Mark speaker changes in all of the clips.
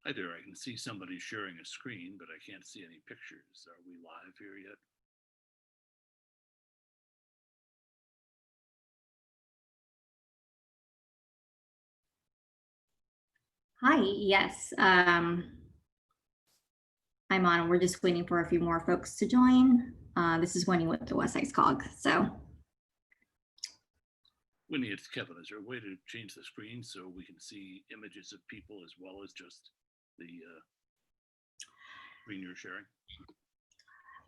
Speaker 1: Hi there, I can see somebody sharing a screen, but I can't see any pictures. Are we live here yet?
Speaker 2: Hi, yes. I'm on. We're just waiting for a few more folks to join. This is Winnie with the WSCCOG. So,
Speaker 1: Winnie, it's Kevin. Is there a way to change the screen so we can see images of people as well as just the screen you're sharing?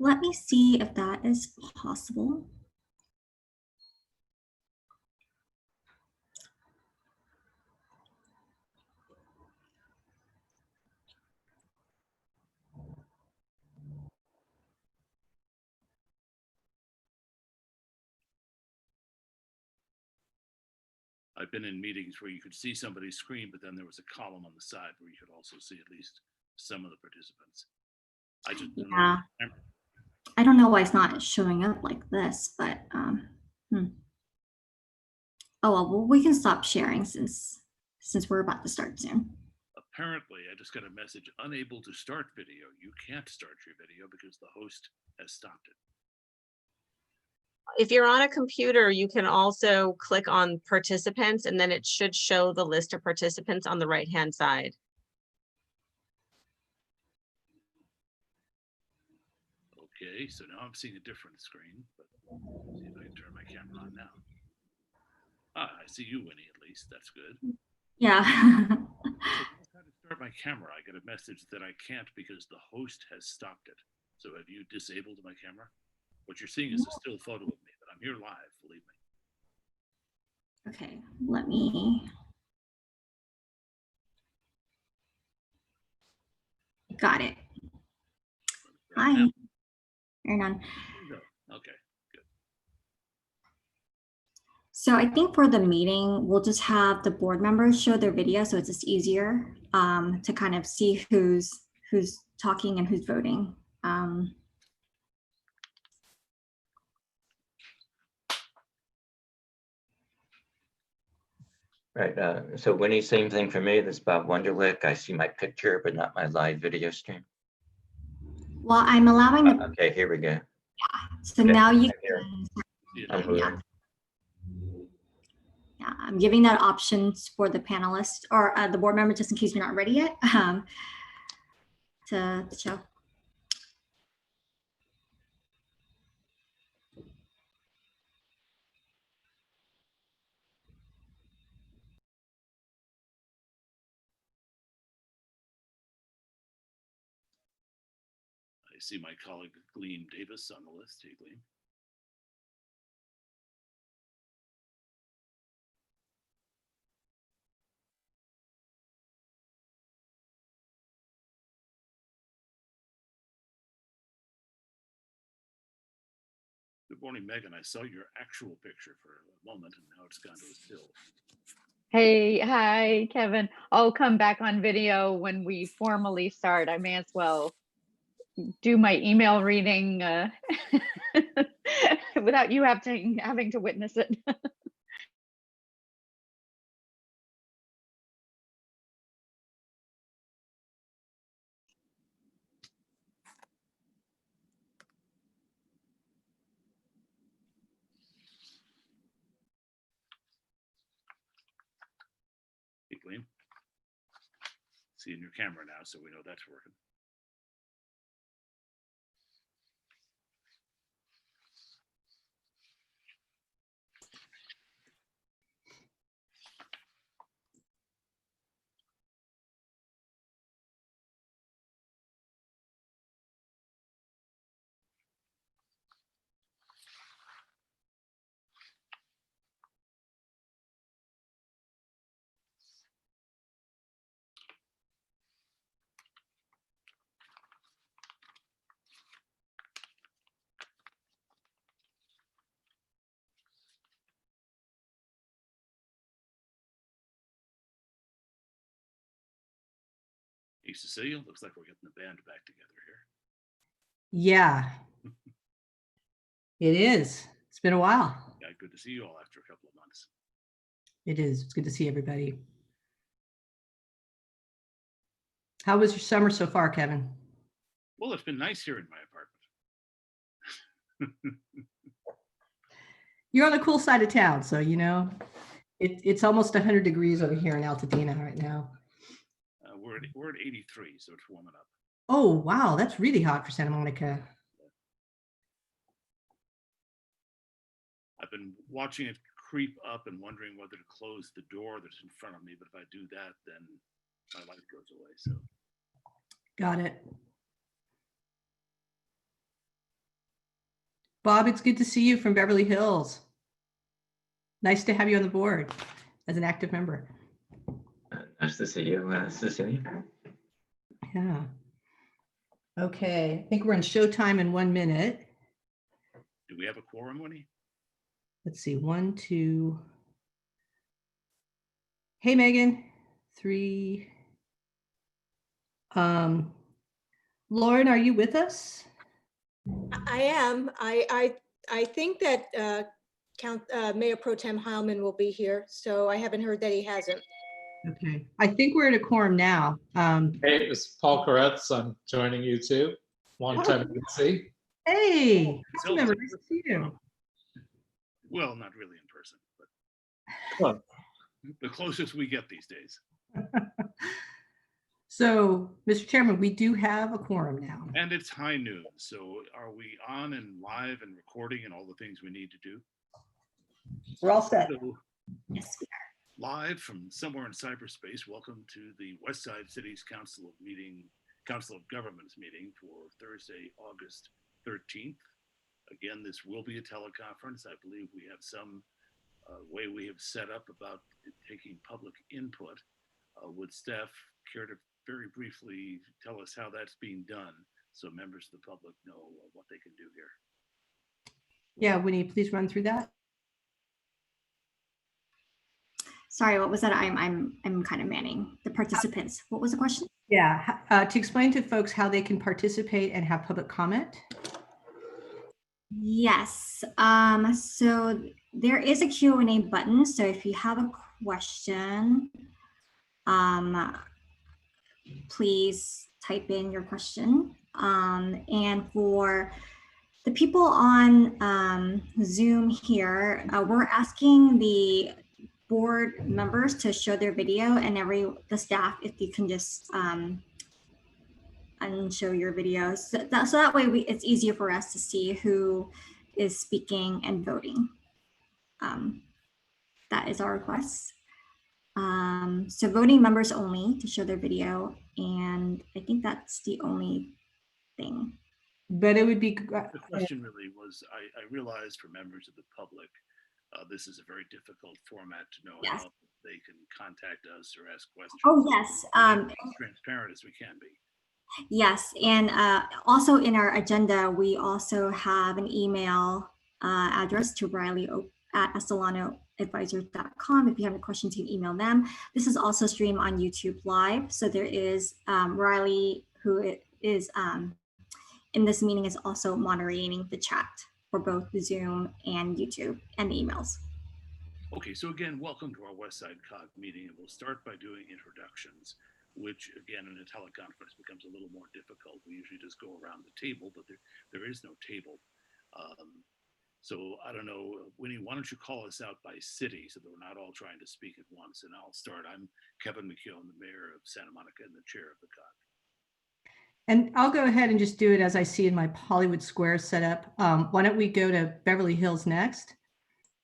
Speaker 2: let me see if that is possible.
Speaker 1: I've been in meetings where you could see somebody's screen, but then there was a column on the side where you could also see at least some of the participants. I just don't
Speaker 2: Yeah,
Speaker 1: know.
Speaker 2: I don't know why it's not showing up like this, but oh well, we can stop sharing since we're about to start soon.
Speaker 1: Apparently, I just got a message, unable to start video. You can't start your video because the host has stopped it.
Speaker 3: If you're on a computer, you can also click on participants and then it should show the list of participants on the right-hand side.
Speaker 1: Okay, so now I'm seeing a different screen, but let's see if I can turn my camera on now. Ah, I see you, Winnie, at least. That's good.
Speaker 2: Yeah.
Speaker 1: So when I try to start my camera, I get a message that I can't because the host has stopped it. So have you disabled my camera? What you're seeing is a still photo of me, but I'm here live, believe me.
Speaker 2: Okay, let me. Got it. Hi. Turn on.
Speaker 1: Okay, good.
Speaker 2: So I think for the meeting, we'll just have the board members show their video, so it's just easier to kind of see who's talking and who's voting.
Speaker 4: Right. So Winnie, same thing for me. This is Bob Wunderlich. I see my picture, but not my live video stream.
Speaker 2: Well, I'm allowing it.
Speaker 4: Okay, here we go.
Speaker 2: Yeah. So
Speaker 4: Okay,
Speaker 2: now you
Speaker 4: can.
Speaker 2: yeah. Yeah, I'm giving that options for the panelists or the board member, just in case you're not ready yet, to show.
Speaker 1: I see my colleague Gleam Davis on the list. Hey, Gleam. Good morning, Megan. I saw your actual picture for a moment and now it's gone to a still.
Speaker 5: Hey, hi, Kevin. I'll come back on video when we formally start. I may as well do my email reading without you having to witness it.
Speaker 1: Hey, Gleam. Seeing your camera now, so we know that's working. Hey, Cecilia, looks like we're getting the band back together here.
Speaker 6: Yeah, it is. It's been a while.
Speaker 1: Yeah, good to see you all after a couple of months.
Speaker 6: It is. It's good to see everybody. How was your summer so far, Kevin?
Speaker 1: Well, it's been nice here in my apartment.
Speaker 6: You're on the cool side of town, so you know it's almost 100 degrees over here in Altadena right now.
Speaker 1: We're at 83, so it's warming up.
Speaker 6: Oh wow, that's really hot for Santa Monica.
Speaker 1: I've been watching it creep up and wondering whether to close the door that's in front of me, but if I do that, then my light goes away. So
Speaker 6: Got it. Bob, it's good to see you from Beverly Hills. Nice to have you on the board as an active member.
Speaker 4: Nice to see you, Cecilia.
Speaker 6: Yeah. Okay, I think we're in showtime in 1 minute.
Speaker 1: do we have a quorum, Winnie?
Speaker 6: Let's see, 1, 2. Hey, Megan. 3. Lauren, are you with us?
Speaker 7: I am. I think that Mayor Pro Tem Heilman will be here, so I haven't heard that he hasn't.
Speaker 6: Okay, I think we're in a quorum now.
Speaker 8: Hey, it's Paul Koretz. I'm joining you too. Long time to see.
Speaker 6: Hey,
Speaker 1: So-
Speaker 6: council member, nice to see you.
Speaker 1: Well, not really in person, but
Speaker 8: Well,
Speaker 1: the closest we get these days.
Speaker 6: So, Mr. Chairman, we do have a quorum now.
Speaker 1: And it's high noon, so are we on and live and recording and all the things we need to do?
Speaker 6: We're all set.
Speaker 1: So,
Speaker 2: Yes, we
Speaker 1: live from somewhere in cyberspace, welcome to the West Side City's Council of Governments meeting for Thursday, August 13th. Again, this will be a teleconference. I believe we have some way we have set up about taking public input. Would staff care to very briefly tell us how that's being done so members of the public know what they can do here?
Speaker 6: Yeah, Winnie, please run through that.
Speaker 2: Sorry, what was that? I'm kind of manning the participants. What was the question?
Speaker 6: Yeah, to explain to folks how they can participate and have public comment.
Speaker 2: Yes. So there is a Q&A button. So if you have a question, please type in your question. And for the people on Zoom here, we're asking the board members to show their video, and the staff, if you can just unshow your videos. So that way it's easier for us to see who is speaking and voting. That is our request. So voting members only to show their video, and I think that's the only thing.
Speaker 6: But it would be,
Speaker 1: The question really was, I realized for members of the public, this is a very difficult format to know
Speaker 2: Yes.
Speaker 1: how they can contact us or ask questions.
Speaker 2: Oh, yes.
Speaker 1: As transparent as we can be.
Speaker 2: Yes, and also in our agenda, we also have an email address to riley@estolanoadvisors.com. If you have any questions, you can email them. This is also streamed on YouTube Live. So there is Riley, who is in this meeting, is also moderating the chat for both the Zoom and YouTube and the emails.
Speaker 1: Okay, so again, welcome to our West Side COG meeting, and we'll start by doing introductions, which again, in a teleconference becomes a little more difficult. We usually just go around the table, but there is no table. So I don't know, Winnie, why don't you call us out by city so that we're not all trying to speak at once, and I'll start. I'm Kevin McKeown, the mayor of Santa Monica and the chair of the COG.
Speaker 6: and I'll go ahead and just do it as I see in my Hollywood Square setup. Why don't we go to Beverly Hills next?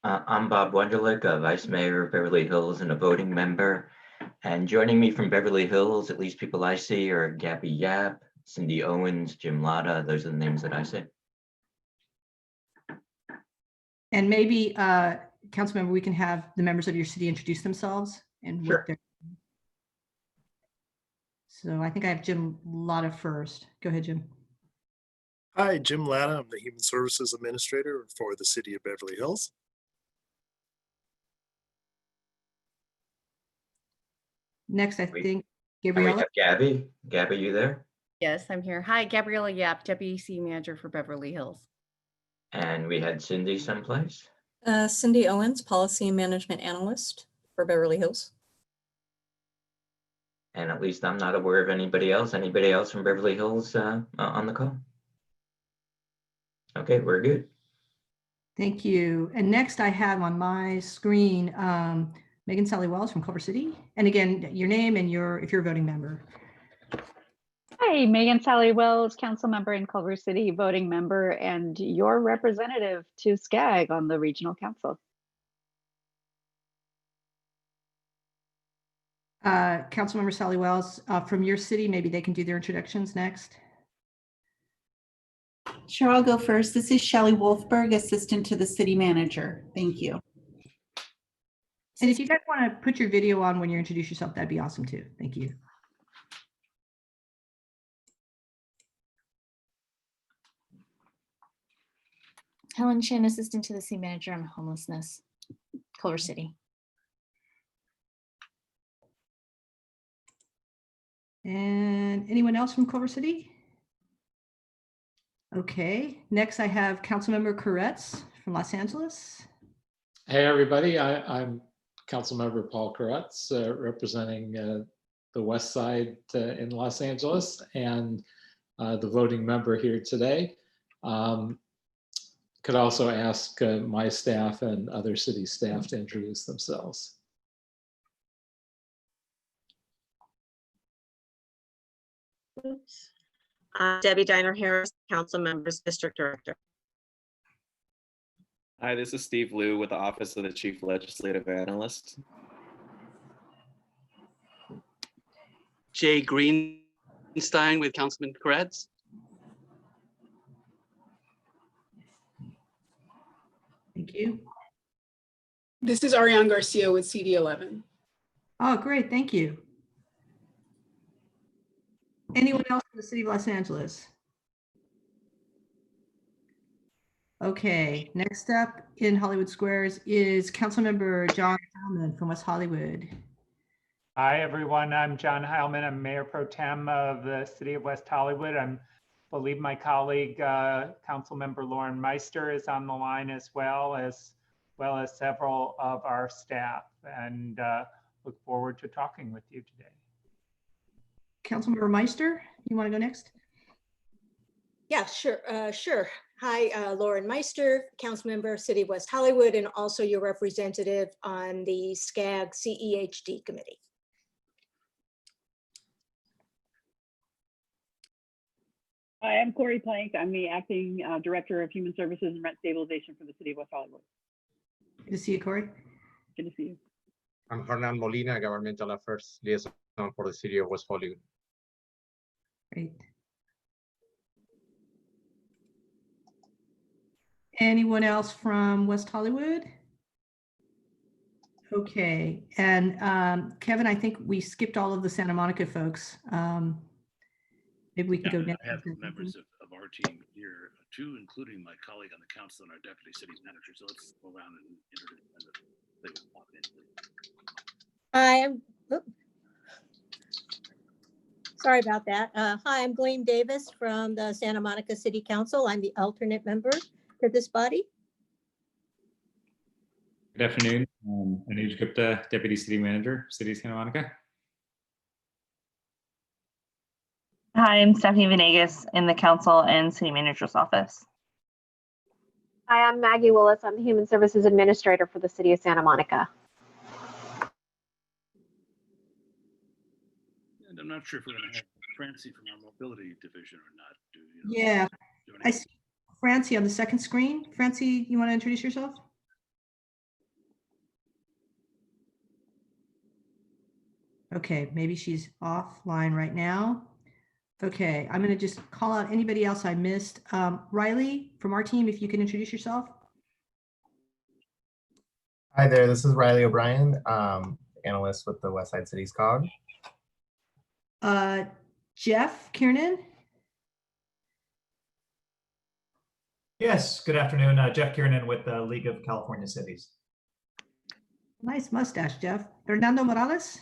Speaker 4: I'm Bob Wunderlich, Vice Mayor of Beverly Hills and a voting member. And joining me from Beverly Hills, at least people I see, are Gabby Yap, Cindy Owens, Jim Latta. Those are the names that I see.
Speaker 6: And maybe, Councilmember, we can have the members of your city introduce themselves and
Speaker 4: Sure.
Speaker 6: what they're. So I think I have Jim Latta first. Go ahead, Jim.
Speaker 9: Hi, Jim Latta. I'm the Human Services Administrator for the City of Beverly Hills.
Speaker 6: Next, I
Speaker 4: We-
Speaker 6: think
Speaker 4: And we
Speaker 6: Gabriella.
Speaker 4: have Gabby. Gabby, you there?
Speaker 10: Yes, I'm here. Hi, Gabriella Yap, Deputy City Manager for Beverly Hills.
Speaker 4: And we had Cindy someplace.
Speaker 7: Cindy Owens, Policy and Management Analyst for Beverly Hills.
Speaker 4: And at least I'm not aware of anybody else. Anybody else from Beverly Hills on the call? Okay, we're good.
Speaker 6: Thank you. And next I have on my screen, Megan Sally Wells from Culver City. And again, your name and if you're a voting member.
Speaker 5: Hi, Megan Sally Wells, council member in Culver City, voting member, and your representative to SCAG on the regional council.
Speaker 6: Councilmember Sally Wells, from your city, maybe they can do their introductions next.
Speaker 11: Sure, I'll go first. This is Shelley Wolfberg, assistant to the city manager. Thank you.
Speaker 6: And if you guys want to put your video on when you introduce yourself, that'd be awesome too. Thank you.
Speaker 12: Helen Chin, assistant to the city manager on homelessness, Culver City.
Speaker 6: And anyone else from Culver City? Okay, next I have Councilmember Koretz from Los Angeles.
Speaker 8: Hey, everybody. I'm Councilmember Paul Koretz, representing the West Side in Los Angeles and the voting member here today. Could also ask my staff and other city staff to introduce themselves.
Speaker 3: Debbie Diner Harris, council members, district director.
Speaker 13: Hi, this is Steve Liu with the Office of the Chief Legislative Analyst.
Speaker 14: Jay Greenstein with Councilman Koretz.
Speaker 6: Thank you.
Speaker 15: This is Ariane Garcia with CD11.
Speaker 6: Oh, great. Thank you. Anyone else in the city of Los Angeles? Okay, next up in Hollywood Squares is Councilmember John Heilman from West Hollywood.
Speaker 16: Hi, everyone. I'm John Heilman. I'm Mayor Pro Tem of the City of West Hollywood. I believe my colleague, Councilmember Lauren Meister, is on the line as well as several of our staff, and look forward to talking with you today.
Speaker 6: Councilmember Meister, you want to go next?
Speaker 7: Yeah, sure. Hi, Lauren Meister, council member, City of West Hollywood, and also your representative on the SCAG CEHD committee.
Speaker 17: Hi, I'm Corey Plank. I'm the acting director of Human Services and Rent Stabilization for the City of West Hollywood.
Speaker 6: Good to see you, Corey.
Speaker 17: Good to see you.
Speaker 18: I'm Hernan Molina, Governmental Affairs Liaison for the City of West Hollywood.
Speaker 6: Great. Anyone else from West Hollywood? Okay, and Kevin, I think we skipped all of the Santa Monica folks. Maybe we can go next.
Speaker 1: I have members of our team here too, including my colleague on the council and our deputy city manager. So let's go around and introduce them. They will pop in.
Speaker 19: Sorry about that. Hi, I'm Gleam Davis from the Santa Monica City Council. I'm the alternate member to this body.
Speaker 20: Good afternoon. Anuj Gupta, Deputy City Manager, City of Santa Monica.
Speaker 21: Hi, I'm Stephanie Venegas in the Council and City Manager's Office.
Speaker 22: Hi, I'm Maggie Willis. I'm the Human Services Administrator for the City of Santa Monica.
Speaker 1: And I'm not sure if we're going to have Francie from our mobility division or not.
Speaker 6: Yeah, I see Francie on the second screen. Francie, you want to introduce yourself? Okay, maybe she's offline right now. Okay, I'm going to just call out anybody else I missed. Riley from our team, if you can introduce yourself.
Speaker 23: Hi there, this is Riley O'Brien, analyst with the West Side Cities COG.
Speaker 6: Jeff Kiernan.
Speaker 24: Yes, good afternoon. Jeff Kiernan with the League of California Cities.
Speaker 6: Nice mustache, Jeff. Fernando Morales.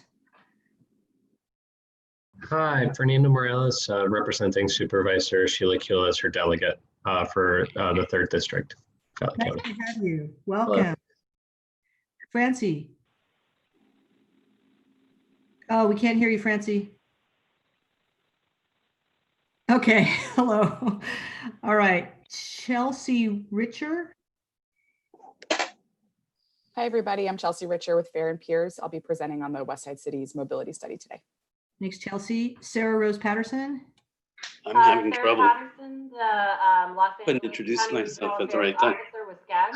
Speaker 25: Hi, I'm Fernando Morales, representing Supervisor Sheila Kuehl as her delegate for the 3rd District.
Speaker 6: Nice to have you. Welcome.
Speaker 25: Hello.
Speaker 6: Francie. Oh, we can't hear you, Francie. Okay, hello. All right, Chelsea Richer.
Speaker 2: Hi, everybody. I'm Chelsea Richer with Fair and Peers. I'll be presenting on the West Side City's mobility study today.
Speaker 6: Thanks, Chelsea. Sarah Rose Patterson.
Speaker 14: I'm having
Speaker 22: Sarah
Speaker 14: trouble.
Speaker 22: Patterson, the Los
Speaker 14: Couldn't
Speaker 22: Angeles
Speaker 14: introduce
Speaker 22: County
Speaker 14: myself
Speaker 22: Regional
Speaker 14: at the right
Speaker 22: Affairs
Speaker 14: time.
Speaker 22: Officer with SCAG.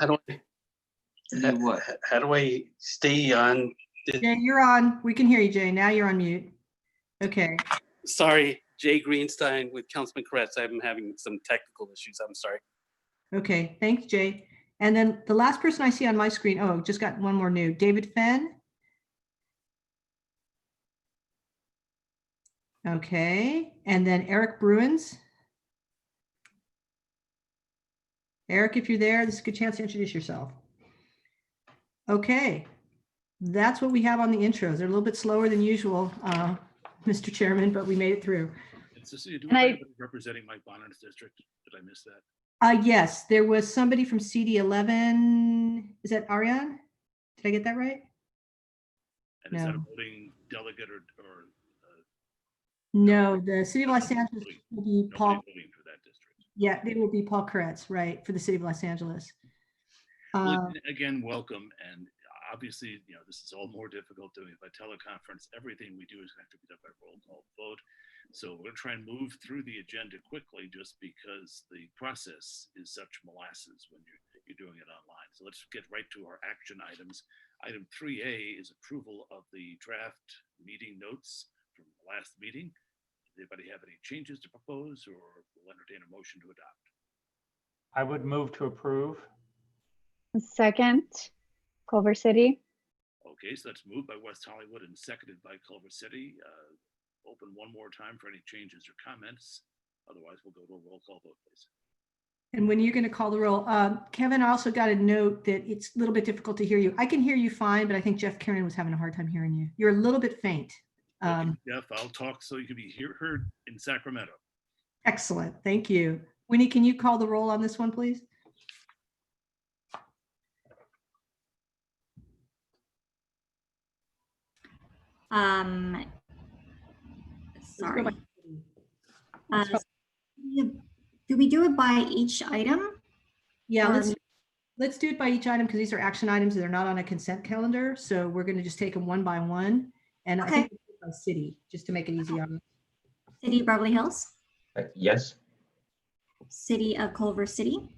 Speaker 14: How do I stay on?
Speaker 6: Jay, you're on. We can hear you, Jay. Now you're on mute. Okay.
Speaker 14: Sorry, Jay Greenstein with Councilman Koretz. I'm having some technical issues. I'm sorry.
Speaker 6: Okay, thanks, Jay. And then the last person I see on my screen, oh, just got one more new, David Fenn. Okay, and then Eric Bruins. Eric, if you're there, this is a good chance to introduce yourself. Okay, that's what we have on the intros. They're a little bit slower than usual, Mr. Chairman, but we made it through.
Speaker 1: Do we have anybody representing Mike Bonner's district? Did I miss that?
Speaker 6: Yes, there was somebody from CD11. Is that Ariane? Did I get that right?
Speaker 1: And is that a voting delegate or
Speaker 6: no, the city of Los Angeles will be Paul.
Speaker 1: voting for that district?
Speaker 6: Yeah, they will be Paul Koretz, right, for the city of Los Angeles.
Speaker 1: Well, again, welcome. And obviously, this is all more difficult doing it by teleconference. Everything we do is going to have to be done by roll call vote. So we're going to try and move through the agenda quickly just because the process is such molasses when you're doing it online. So let's get right to our action items. Item 3A is approval of the draft meeting notes from the last meeting. Does anybody have any changes to propose, or we'll entertain a motion to adopt?
Speaker 16: I would move to approve.
Speaker 22: Second, Culver City.
Speaker 1: Okay, so that's moved by West Hollywood and seconded by Culver City. Open one more time for any changes or comments. Otherwise, we'll go to a roll call vote, please.
Speaker 6: And when you're going to call the roll, Kevin, I also got a note that it's a little bit difficult to hear you. I can hear you fine, but I think Jeff Kiernan was having a hard time hearing you. You're a little bit faint.
Speaker 1: Okay, Jeff, I'll talk so you can be heard in Sacramento.
Speaker 6: Excellent. Thank you. Winnie, can you call the roll on this one, please?
Speaker 4: Sorry. Do we do it by each item?
Speaker 6: Yeah, let's do it by each item because these are action items. They're not on a consent calendar. So we're going to just take them one by one. And I think by city, just to make it easy on us.
Speaker 4: City of Beverly Hills?
Speaker 25: Yes.
Speaker 4: City of Culver City?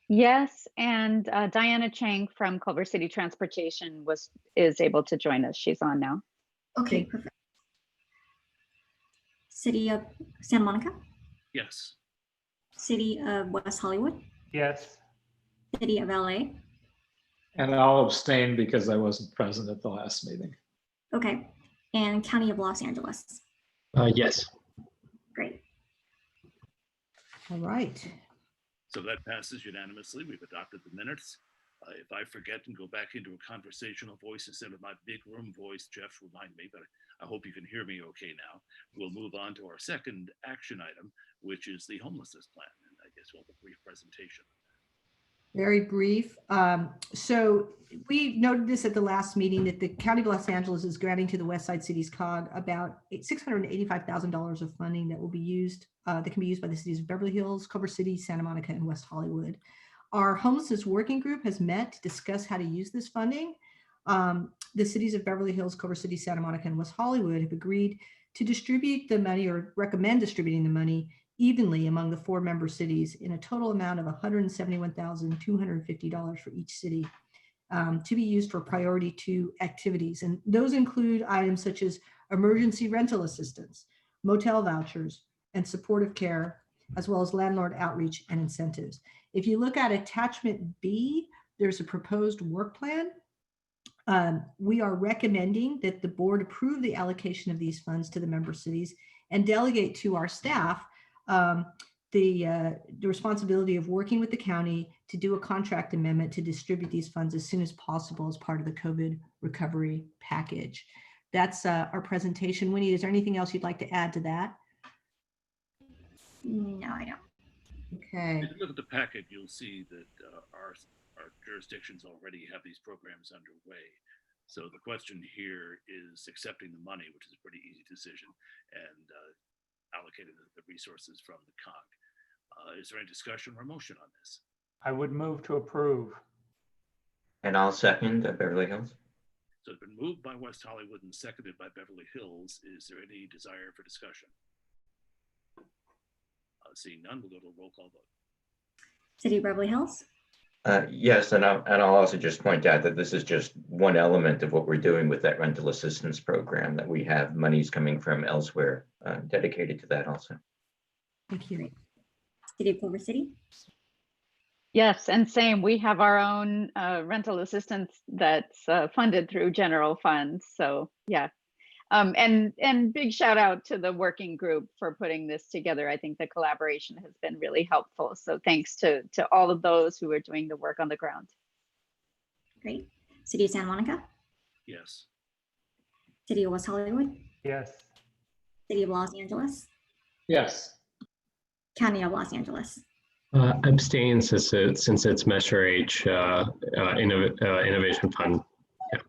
Speaker 22: Yes, and Diana Chang from Culver City Transportation is able to join us. She's on now.
Speaker 4: Okay, perfect. City of Santa Monica?
Speaker 1: Yes.
Speaker 4: City of West Hollywood?
Speaker 16: Yes.
Speaker 4: City of LA?
Speaker 8: And I'll abstain because I wasn't present at the last meeting.
Speaker 4: Okay. And County of Los Angeles?
Speaker 25: Yes.
Speaker 4: Great.
Speaker 6: All right.
Speaker 1: So that passes unanimously. We've adopted the minutes. If I forget and go back into a conversational voice instead of my big room voice, Jeff, remind me, but I hope you can hear me okay now. We'll move on to our second action item, which is the homelessness plan. And I guess we'll have a brief presentation.
Speaker 6: Very brief. So we noted this at the last meeting that the County of Los Angeles is granting to the West Side Cities COG about $685,000 of funding that will be used, that can be used by the cities of Beverly Hills, Culver City, Santa Monica, and West Hollywood. Our homelessness working group has met to discuss how to use this funding. The cities of Beverly Hills, Culver City, Santa Monica, and West Hollywood have agreed to distribute the money or recommend distributing the money evenly among the 4 member cities in a total amount of $171,250 for each city to be used for priority 2 activities. And those include items such as emergency rental assistance, motel vouchers, and supportive care, as well as landlord outreach and incentives. If you look at attachment B, there's a proposed work plan. We are recommending that the board approve the allocation of these funds to the member cities and delegate to our staff the responsibility of working with the county to do a contract amendment to distribute these funds as soon as possible as part of the COVID recovery package. That's our presentation. Winnie, is there anything else you'd like to add to that?
Speaker 4: No, I don't.
Speaker 6: Okay.
Speaker 1: If you look at the packet, you'll see that our jurisdictions already have these programs underway. So the question here is accepting the money, which is a pretty easy decision, and allocating the resources from the COG. Is there any discussion or motion on this?
Speaker 16: I would move to approve.
Speaker 5: And I'll second Beverly Hills.
Speaker 1: So it's been moved by West Hollywood and seconded by Beverly Hills. Is there any desire for discussion? Seeing none, we'll go to a roll call vote.
Speaker 4: City of Beverly Hills,
Speaker 5: Yes, and I'll also just point out that this is just one element of what we're doing with that rental assistance program, that we have monies coming from elsewhere dedicated to that also.
Speaker 6: Thank you.
Speaker 4: City of Culver City,
Speaker 22: Yes, and same, we have our own rental assistance that's funded through general funds. So yeah. And big shout out to the working group for putting this together. I think the collaboration has been really helpful. So thanks to all of those who are doing the work on the ground.
Speaker 4: great. City of Santa Monica,
Speaker 1: Yes.
Speaker 4: City of West Hollywood,
Speaker 16: Yes.
Speaker 4: City of Los Angeles,
Speaker 8: Yes.
Speaker 4: County of Los Angeles.
Speaker 25: Abstain since it's Measure H Innovation Fund. Yeah.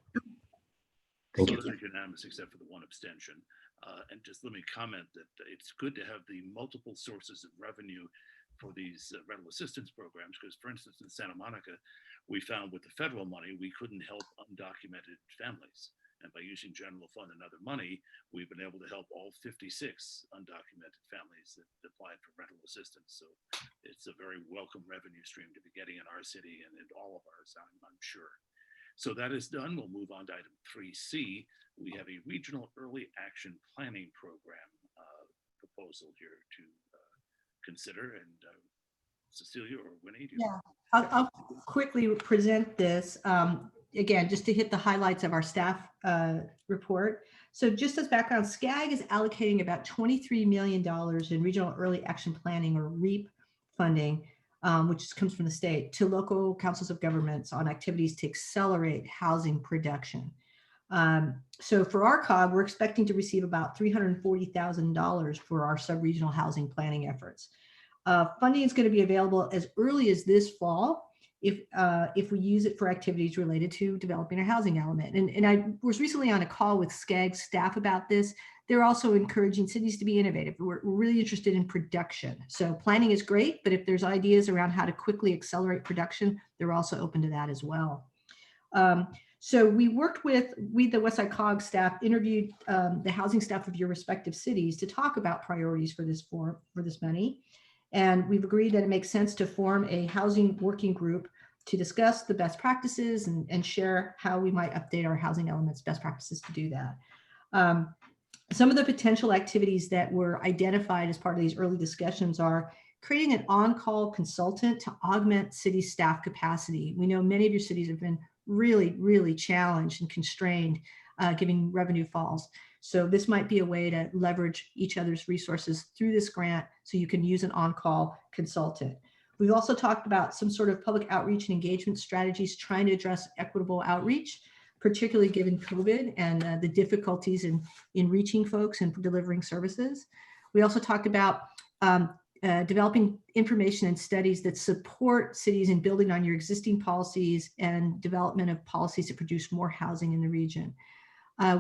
Speaker 25: Thank you.
Speaker 1: So it's unanimous except for the one abstention. And just let me comment that it's good to have the multiple sources of revenue for these rental assistance programs, because for instance, in Santa Monica, we found with the federal money, we couldn't help undocumented families. And by using general fund and other money, we've been able to help all 56 undocumented families that applied for rental assistance. So it's a very welcome revenue stream to be getting in our city and in all of ours, I'm sure. So that is done. We'll move on to item 3C. We have a regional early action planning program proposal here to consider. And Cecilia or Winnie?
Speaker 6: Yeah, I'll quickly present this. Again, just to hit the highlights of our staff report. So just as background, SCAG is allocating about $23 million in regional early action planning, or REAP funding, which comes from the state, to local councils of governments on activities to accelerate housing production. So for our COG, we're expecting to receive about $340,000 for our sub-regional housing planning efforts. Funding is going to be available as early as this fall if we use it for activities related to developing our housing element. And I was recently on a call with SCAG staff about this. They're also encouraging cities to be innovative. We're really interested in production. So planning is great, but if there's ideas around how to quickly accelerate production, they're also open to that as well. So we worked with, the Westside COG staff interviewed the housing staff of your respective cities to talk about priorities for this money. And we've agreed that it makes sense to form a housing working group to discuss the best practices and share how we might update our housing elements best practices to do that. Some of the potential activities that were identified as part of these early discussions are creating an on-call consultant to augment city staff capacity. We know many of your cities have been really, really challenged and constrained giving revenue falls. So this might be a way to leverage each other's resources through this grant so you can use an on-call consultant. We've also talked about some sort of public outreach and engagement strategies trying to address equitable outreach, particularly given COVID and the difficulties in reaching folks and delivering services. We also talked about developing information and studies that support cities in building on your existing policies and development of policies that produce more housing in the region.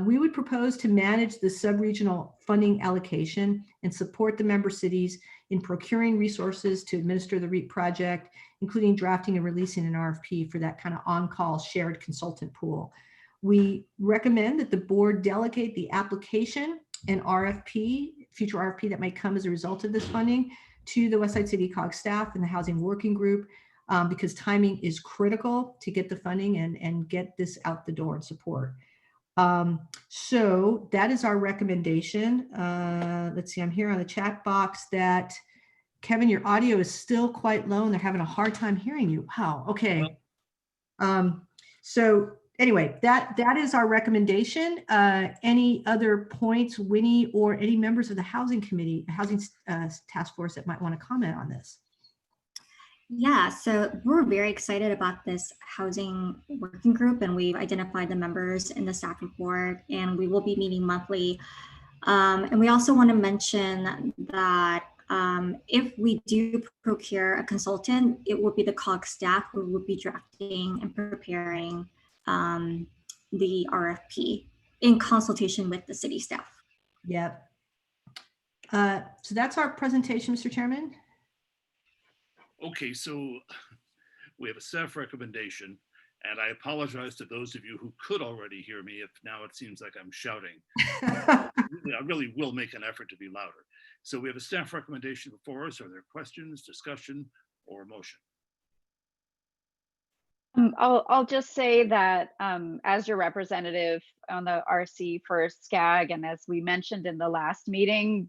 Speaker 6: We would propose to manage the sub-regional funding allocation and support the member cities in procuring resources to administer the REAP project, including drafting and releasing an RFP for that kind of on-call shared consultant pool. We recommend that the board delegate the application and future RFP that might come as a result of this funding to the Westside City COG staff and the housing working group, because timing is critical to get the funding and get this out the door and support. So that is our recommendation. Let's see, I'm here on the chat box that Kevin, your audio is still quite low and they're having a hard time hearing you. Wow, okay. So anyway, that is our recommendation. Any other points, Winnie, or any members of the housing committee, housing task force that might want to comment on this?
Speaker 4: Yeah, so we're very excited about this housing working group, and we've identified the members in the staff report, and we will be meeting monthly. And we also want to mention that if we do procure a consultant, it will be the COG staff who will be drafting and preparing the RFP in consultation with the city staff.
Speaker 6: Yep. So that's our presentation, Mr. Chairman.
Speaker 1: Okay, so we have a staff recommendation, and I apologize to those of you who could already hear me if now it seems like I'm shouting. I really will make an effort to be louder. So we have a staff recommendation before us. Are there questions, discussion, or motion?
Speaker 22: I'll just say that as your representative on the RC for SCAG, and as we mentioned in the last meeting,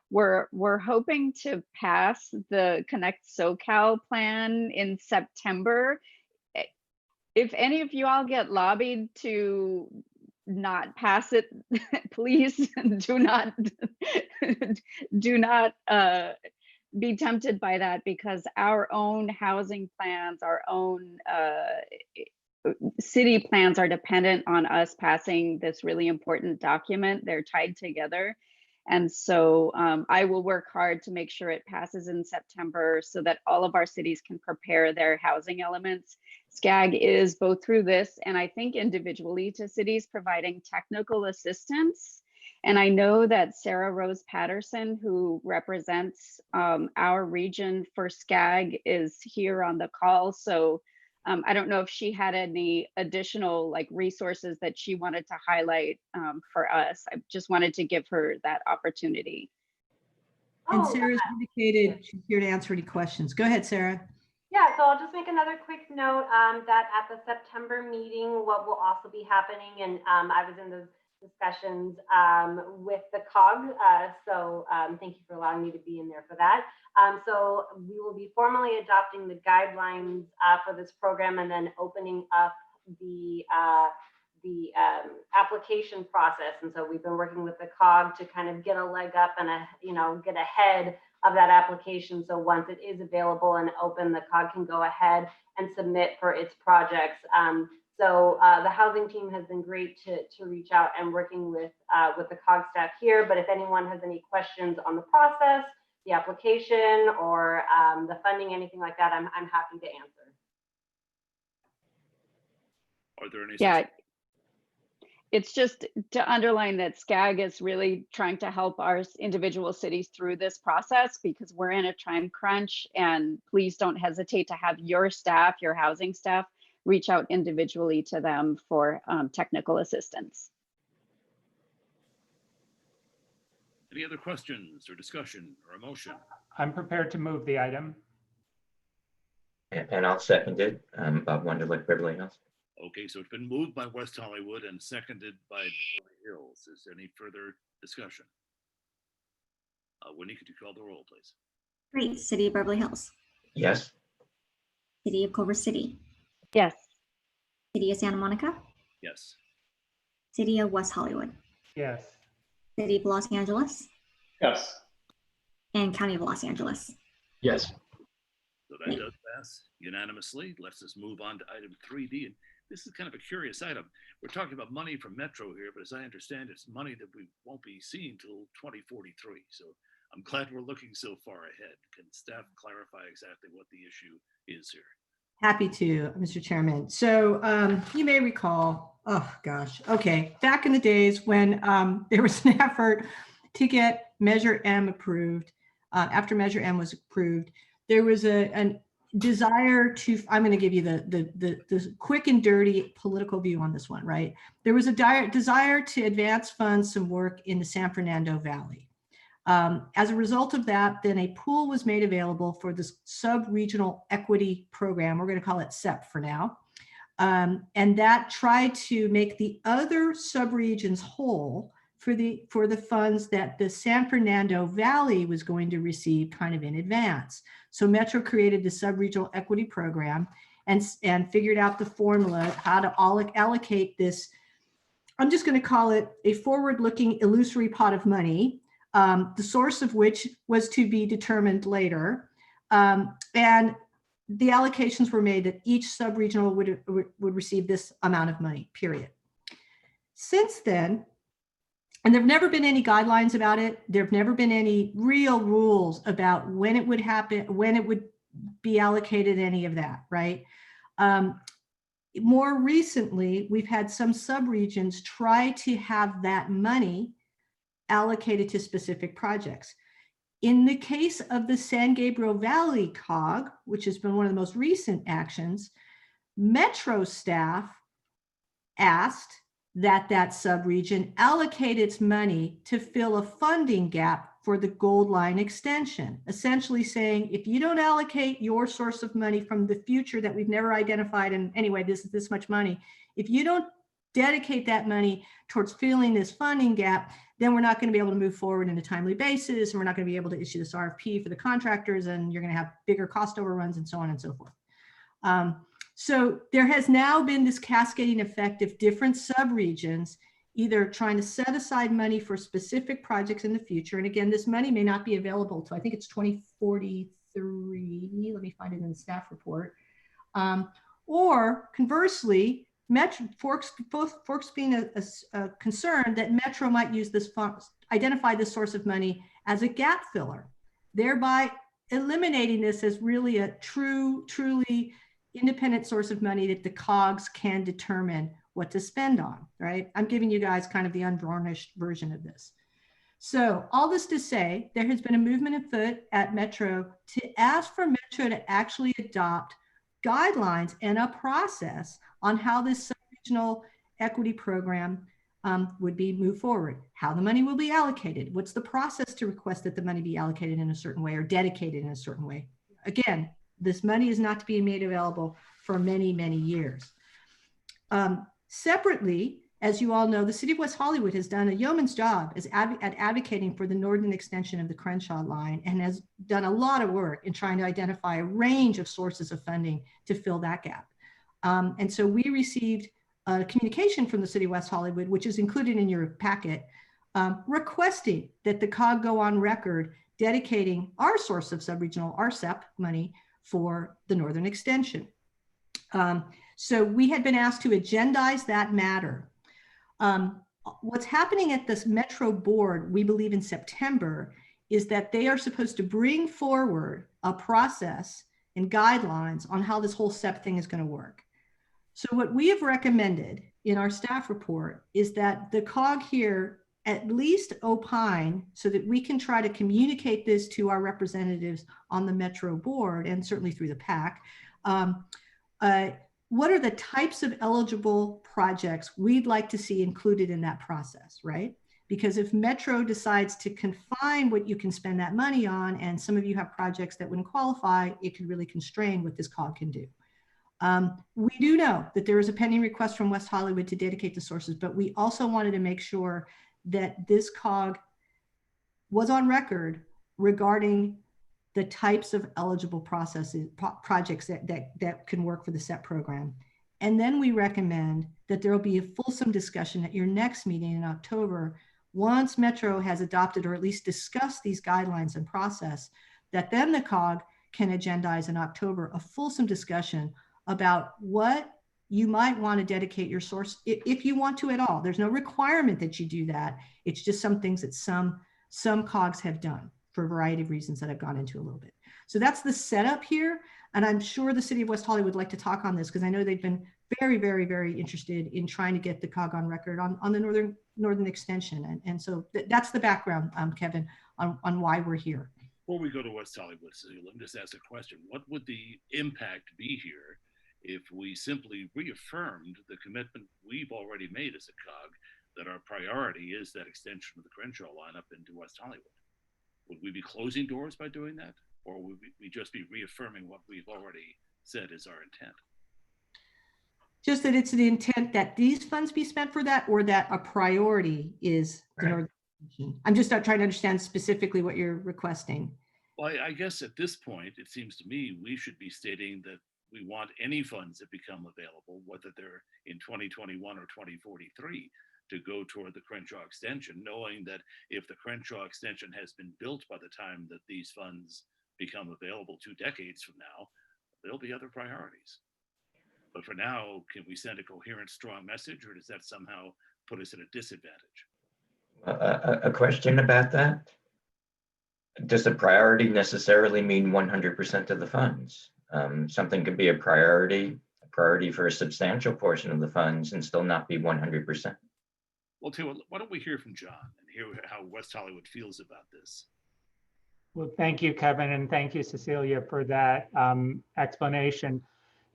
Speaker 22: we're hoping to pass the Connect SoCal plan in September. If any of you all get lobbied to not pass it, please do not be tempted by that, because our own housing plans, our own city plans are dependent on us passing this really important document. They're tied together. And so I will work hard to make sure it passes in September so that all of our cities can prepare their housing elements. SCAG is both through this and I think individually to cities providing technical assistance. And I know that Sarah Rose Patterson, who represents our region for SCAG, is here on the call. So I don't know if she had any additional resources that she wanted to highlight for us. I just wanted to give her that opportunity.
Speaker 6: And Sarah's indicated she's here to answer any questions. Go ahead, Sarah.
Speaker 3: Yeah, so I'll just make another quick note that at the September meeting, what will also be happening, and I was in those discussions with the COG, so thank you for allowing me to be in there for that. So we will be formally adopting the guidelines for this program and then opening up the application process. And so we've been working with the COG to kind of get a leg up and get ahead of that application. So once it is available and open, the COG can go ahead and submit for its projects. So the housing team has been great to reach out and working with the COG staff here. But if anyone has any questions on the process, the application, or the funding, anything like that, I'm happy to answer.
Speaker 1: Are there any?
Speaker 22: Yeah, it's just to underline that SCAG is really trying to help our individual cities through this process because we're in a time crunch, and please don't hesitate to have your staff, your housing staff, reach out individually to them for technical assistance.
Speaker 1: Any other questions or discussion or a motion?
Speaker 16: I'm prepared to move the item.
Speaker 5: And I'll second it. Bob Wonderlich, Beverly Hills.
Speaker 1: Okay, so it's been moved by West Hollywood and seconded by Beverly Hills. Is there any further discussion? Winnie, could you call the roll, please?
Speaker 4: Great. City of Beverly Hills.
Speaker 5: Yes.
Speaker 4: City of Culver City.
Speaker 22: Yes.
Speaker 4: City of Santa Monica.
Speaker 1: Yes.
Speaker 4: City of West Hollywood.
Speaker 16: Yes.
Speaker 4: City of Los Angeles.
Speaker 25: Yes.
Speaker 4: And County of Los Angeles.
Speaker 25: Yes.
Speaker 1: So that does pass unanimously. Let's just move on to item 3D. And this is kind of a curious item. We're talking about money from Metro here, but as I understand, it's money that we won't be seeing till 2043. So I'm glad we're looking so far ahead. Can staff clarify exactly what the issue is here?
Speaker 6: Happy to, Mr. Chairman. So you may recall, oh gosh, okay, back in the days when there was an effort to get Measure M approved, after Measure M was approved, there was a desire to, I'm going to give you the quick and dirty political view on this one, right? There was a desire to advance fund some work in the San Fernando Valley. As a result of that, then a pool was made available for this sub-regional equity program. We're going to call it SEP for now. And that tried to make the other sub-regions whole for the funds that the San Fernando Valley was going to receive kind of in advance. So Metro created the sub-regional equity program and figured out the formula, how to allocate this. I'm just going to call it a forward-looking illusory pot of money, the source of which was to be determined later. And the allocations were made that each sub-regional would receive this amount of money, period. Since then, and there've never been any guidelines about it. There've never been any real rules about when it would happen, when it would be allocated, any of that, right? more recently, we've had some subregions try to have that money allocated to specific projects. In the case of the San Gabriel Valley COG, which has been one of the most recent actions, Metro staff asked that that subregion allocate its money to fill a funding gap for the Gold Line extension, essentially saying, if you don't allocate your source of money from the future that we've never identified, and anyway, this is this much money, if you don't dedicate that money towards filling this funding gap, then we're not going to be able to move forward in a timely basis, and we're not going to be able to issue this RFP for the contractors, and you're going to have bigger cost overruns and so on and so forth. So there has now been this cascading effect of different subregions either trying to set aside money for specific projects in the future. And again, this money may not be available till I think it's 2043. Let me find it in the staff report. Or conversely, Forks being a concern that Metro might use this fund, identify this source of money as a gap filler, thereby eliminating this as really a truly independent source of money that the COGs can determine what to spend on, right? I'm giving you guys kind of the unvarnished version of this. So all this to say, there has been a movement afoot at Metro to ask for Metro to actually adopt guidelines and a process on how this sub-regional equity program would be moved forward, how the money will be allocated, what's the process to request that the money be allocated in a certain way or dedicated in a certain way. Again, this money is not to be made available for many, many years. Separately, as you all know, the City of West Hollywood has done a yeoman's job at advocating for the northern extension of the Crenshaw line and has done a lot of work in trying to identify a range of sources of funding to fill that gap. And so we received a communication from the City of West Hollywood, which is included in your packet, requesting that the COG go on record dedicating our source of subregional RCEP money for the northern extension. So we had been asked to agendize that matter. What's happening at this Metro board, we believe in September, is that they are supposed to bring forward a process and guidelines on how this whole SEP thing is going to work. So what we have recommended in our staff report is that the COG here at least opine so that we can try to communicate this to our representatives on the Metro board and certainly through the PAC. What are the types of eligible projects we'd like to see included in that process, right? Because if Metro decides to confine what you can spend that money on, and some of you have projects that wouldn't qualify, it could really constrain what this COG can do. We do know that there is a pending request from West Hollywood to dedicate the sources, but we also wanted to make sure that this COG was on record regarding the types of eligible processes, projects that can work for the SEP program. And then we recommend that there will be a fulsome discussion at your next meeting in October, once Metro has adopted or at least discussed these guidelines and process, that then the COG can agendize in October a fulsome discussion about what you might want to dedicate your source, if you want to at all. There's no requirement that you do that. It's just some things that some COGs have done for a variety of reasons that I've gone into a little bit. So that's the setup here. And I'm sure the City of West Hollywood would like to talk on this because I know they've been very, very, very interested in trying to get the COG on record on the northern extension. And so that's the background, Kevin, on why we're here.
Speaker 1: Before we go to West Hollywood, Cecile, let me just ask a question. What would the impact be here if we simply reaffirmed the commitment we've already made as a COG that our priority is that extension of the Crenshaw line up into West Hollywood? Would we be closing doors by doing that? Or would we just be reaffirming what we've already said is our intent?
Speaker 6: Just that it's the intent that these funds be spent for that, or that a priority is the northern extension. I'm just not trying to understand specifically what you're requesting.
Speaker 1: Well, I guess at this point, it seems to me we should be stating that we want any funds that become available, whether they're in 2021 or 2043, to go toward the Crenshaw extension, knowing that if the Crenshaw extension has been built by the time that these funds become available 2 decades from now, there'll be other priorities. But for now, can we send a coherent, strong message, or does that somehow put us at a disadvantage?
Speaker 5: A question about that. Does a priority necessarily mean 100% of the funds? Something could be a priority priority for a substantial portion of the funds and still not be 100%.
Speaker 1: Well, too, why don't we hear from John and hear how West Hollywood feels about this?
Speaker 16: Well, thank you, Kevin, and thank you, Cecilia, for that explanation.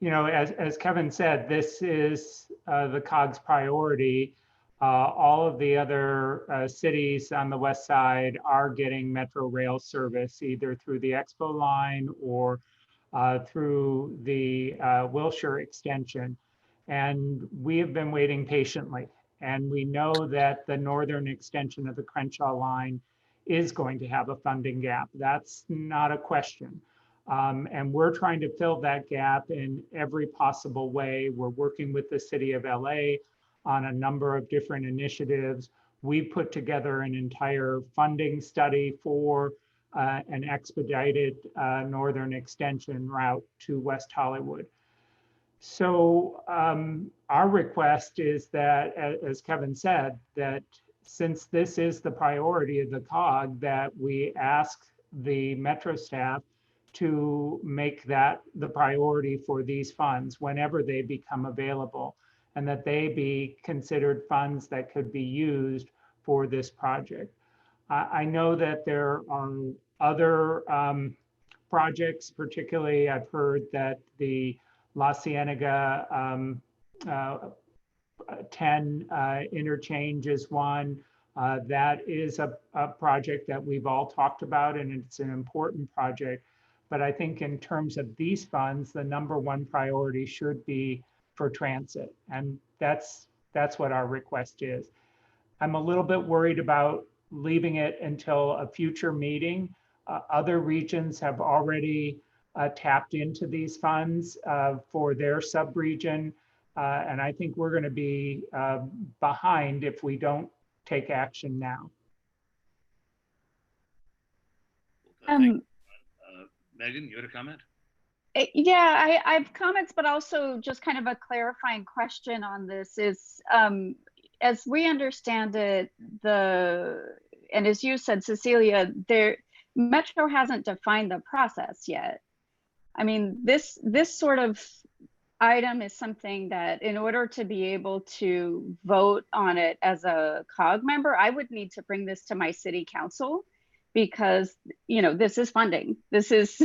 Speaker 16: You know, as Kevin said, this is the COG's priority. All of the other cities on the west side are getting Metro rail service, either through the Expo line or through the Wilshire extension. And we have been waiting patiently. And we know that the northern extension of the Crenshaw line is going to have a funding gap. That's not a question. And we're trying to fill that gap in every possible way. We're working with the city of LA on a number of different initiatives. We put together an entire funding study for an expedited northern extension route to West Hollywood. So our request is that, as Kevin said, that since this is the priority of the COG, that we ask the Metro staff to make that the priority for these funds whenever they become available, and that they be considered funds that could be used for this project. I know that there are other projects, particularly I've heard that the La Cienega 10 interchange is one. That is a project that we've all talked about, and it's an important project. But I think in terms of these funds, the #1 priority should be for transit. And that's what our request is. I'm a little bit worried about leaving it until a future meeting. Other regions have already tapped into these funds for their sub-region. And I think we're going to be behind if we don't take action now.
Speaker 1: Megan, you had a comment?
Speaker 22: Yeah, I have comments, but also just kind of a clarifying question on this is, as we understand it, and as you said, Cecilia, Metro hasn't defined the process yet. I mean, this sort of item is something that in order to be able to vote on it as a COG member, I would need to bring this to my city council, because, you know, this is funding. This is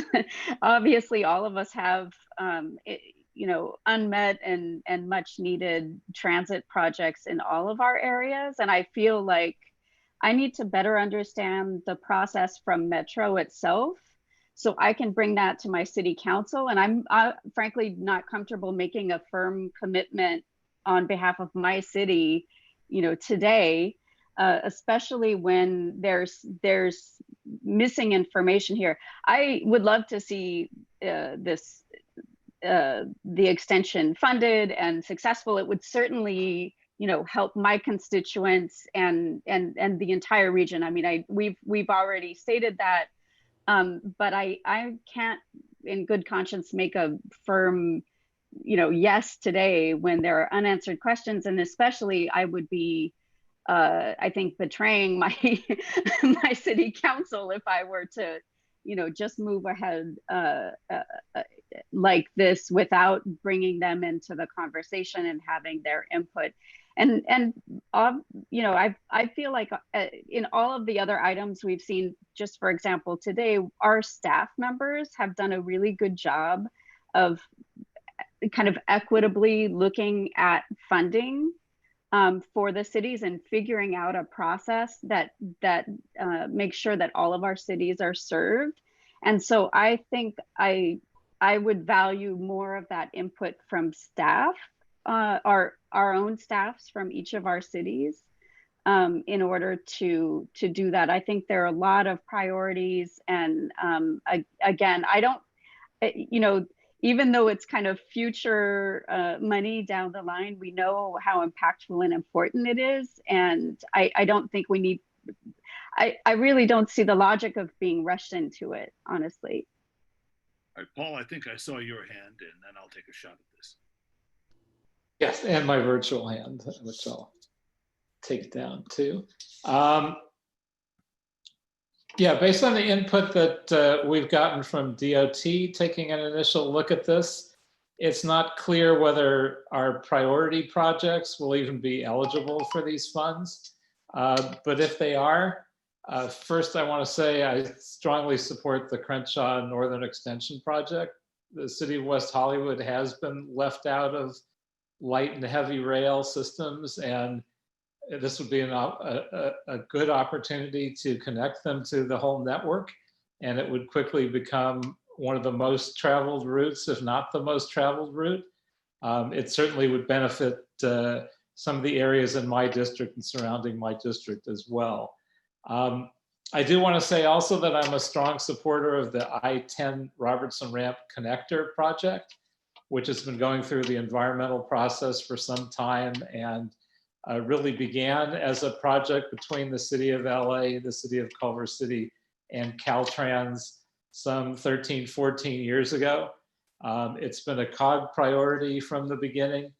Speaker 22: obviously all of us have, you know, unmet and much needed transit projects in all of our areas. And I feel like I need to better understand the process from Metro itself, so I can bring that to my city council. And I'm frankly not comfortable making a firm commitment on behalf of my city, you know, today, especially when there's missing information here. I would love to see the extension funded and successful. It would certainly, you know, help my constituents and the entire region. I mean, we've already stated that. But I can't in good conscience make a firm, you know, yes today when there are unanswered questions. And especially I would be, I think, betraying my my city council if I were to, you know, just move ahead like this without bringing them into the conversation and having their input. And you know, I feel like in all of the other items we've seen, just for example, today, our staff members have done a really good job of kind of equitably looking at funding for the cities and figuring out a process that makes sure that all of our cities are served. And so I think I would value more of that input from staff, our own staffs from each of our cities, in order to do that. I think there are a lot of priorities, and again, I don't, you know, even though it's kind of future money down the line, we know how impactful and important it is, and I don't think we need. I really don't see the logic of being rushed into it, honestly.
Speaker 1: All right, Paul, I think I saw your hand, and then I'll take a shot at this.
Speaker 8: Yes, and my virtual hand, which I'll take down too. Yeah, based on the input that we've gotten from DOT, taking an initial look at this, It's not clear whether our priority projects will even be eligible for these funds. But if they are, first I want to say I strongly support the Crenshaw Northern Extension project. The city of West Hollywood has been left out of light and heavy rail systems, and this would be a good opportunity to connect them to the whole network, and it would quickly become one of the most traveled routes, if not the most traveled route. It certainly would benefit some of the areas in my district and surrounding my district as well. I do want to say also that I'm a strong supporter of the I-10 Robertson Ramp Connector project, which has been going through the environmental process for some time and really began as a project between the city of LA, the city of Culver City, and Caltrans some 13, 14 years ago. It's been a COG priority from the beginning,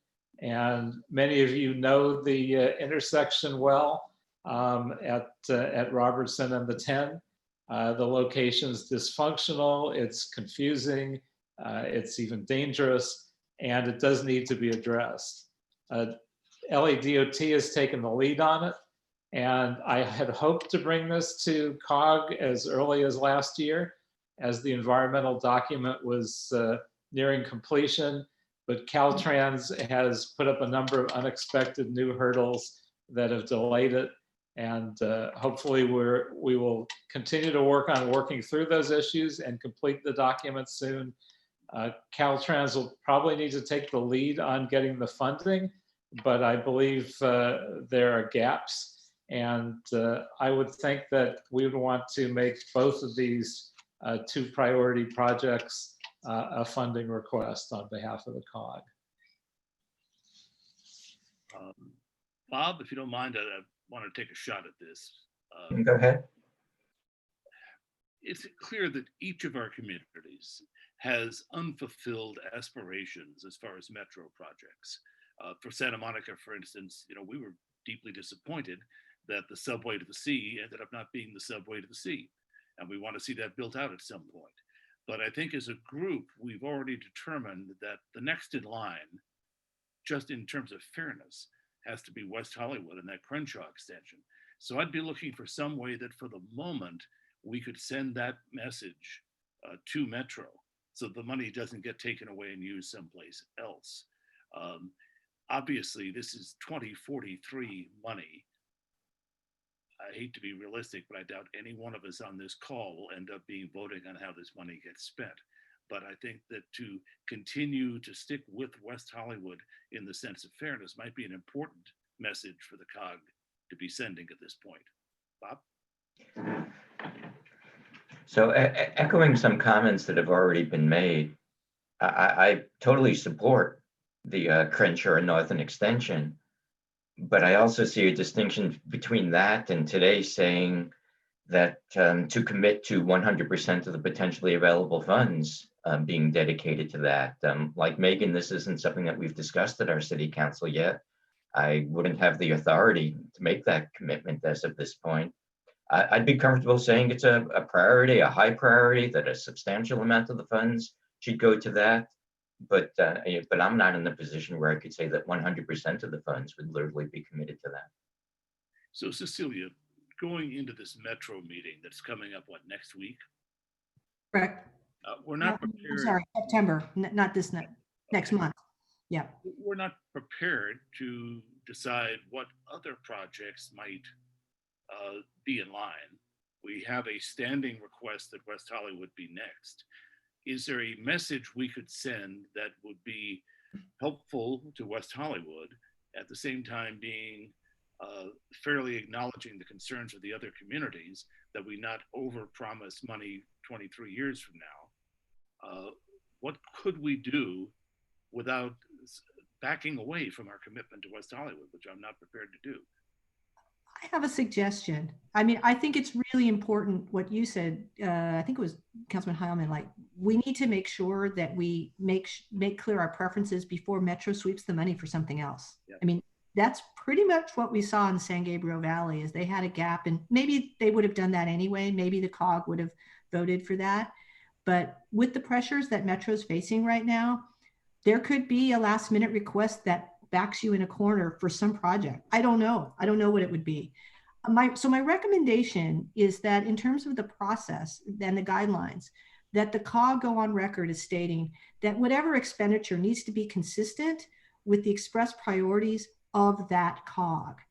Speaker 8: and many of you know the intersection well at Robertson and the 10. The location's dysfunctional, it's confusing, it's even dangerous, and it does need to be addressed. LADOT has taken the lead on it, and I had hoped to bring this to COG as early as last year, as the environmental document was nearing completion, but Caltrans has put up a number of unexpected new hurdles that have delayed it. And hopefully we will continue to work on working through those issues and complete the document soon. Caltrans will probably need to take the lead on getting the funding, but I believe there are gaps. And I would think that we would want to make both of these two priority projects a funding request on behalf of the COG.
Speaker 1: Bob, if you don't mind, I want to take a shot at this.
Speaker 5: Go ahead.
Speaker 1: It's clear that each of our communities has unfulfilled aspirations as far as metro projects. For Santa Monica, for instance, we were deeply disappointed that the subway to the sea ended up not being the subway to the sea. And we want to see that built out at some point. But I think as a group, we've already determined that the next in line, just in terms of fairness, has to be West Hollywood and that Crenshaw extension. So I'd be looking for some way that for the moment, we could send that message to Metro so the money doesn't get taken away and used someplace else. Obviously, this is 2043 money. I hate to be realistic, but I doubt any one of us on this call will end up being voting on how this money gets spent. But I think that to continue to stick with West Hollywood in the sense of fairness might be an important message for the COG to be sending at this point. Bob?
Speaker 5: So echoing some comments that have already been made, I totally support the Crenshaw Northern Extension, but I also see a distinction between that and today saying that to commit to 100% of the potentially available funds being dedicated to that. Like Megan, this isn't something that we've discussed at our city council yet. I wouldn't have the authority to make that commitment as of this point. I'd be comfortable saying it's a priority, a high priority, that a substantial amount of the funds should go to that. But I'm not in the position where I could say that 100% of the funds would literally be committed to that.
Speaker 1: So Cecilia, going into this Metro meeting that's coming up, next week?
Speaker 6: Correct.
Speaker 1: We're not prepared.
Speaker 6: Sorry, September, not this next month. Yeah.
Speaker 1: We're not prepared to decide what other projects might be in line. We have a standing request that West Hollywood be next. Is there a message we could send that would be helpful to West Hollywood, at the same time being fairly acknowledging the concerns of the other communities, that we not overpromise money 23 years from now? What could we do without backing away from our commitment to West Hollywood, which I'm not prepared to do?
Speaker 6: I have a suggestion. I mean, I think it's really important what you said. I think it was Councilman Heilman, like we need to make sure that we make clear our preferences before Metro sweeps the money for something else. Yep. I mean, that's pretty much what we saw in San Gabriel Valley, is they had a gap, and maybe they would have done that anyway. Maybe the COG would have voted for that. But with the pressures that Metro's facing right now, there could be a last minute request that backs you in a corner for some project. I don't know. I don't know what it would be. So my recommendation is that in terms of the process and the guidelines, that the COG go on record as stating that whatever expenditure needs to be consistent with the express priorities of that COG.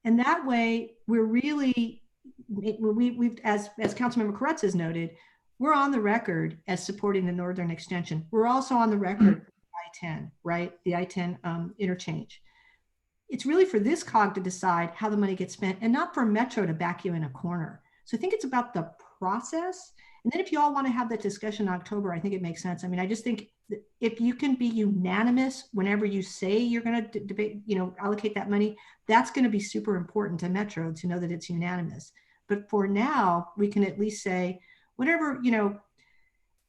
Speaker 6: And that way we're really, we've as Councilmember Koretz has noted, we're on the record as supporting the Northern Extension. We're also on the record for I-10, right? The I-10 interchange. It's really for this COG to decide how the money gets spent and not for Metro to back you in a corner. So I think it's about the process. And then if you all want to have that discussion in October, I think it makes sense. I mean, I just think if you can be unanimous whenever you say you're going to debate, allocate that money, that's going to be super important to Metro to know that it's unanimous. But for now, we can at least say, whatever,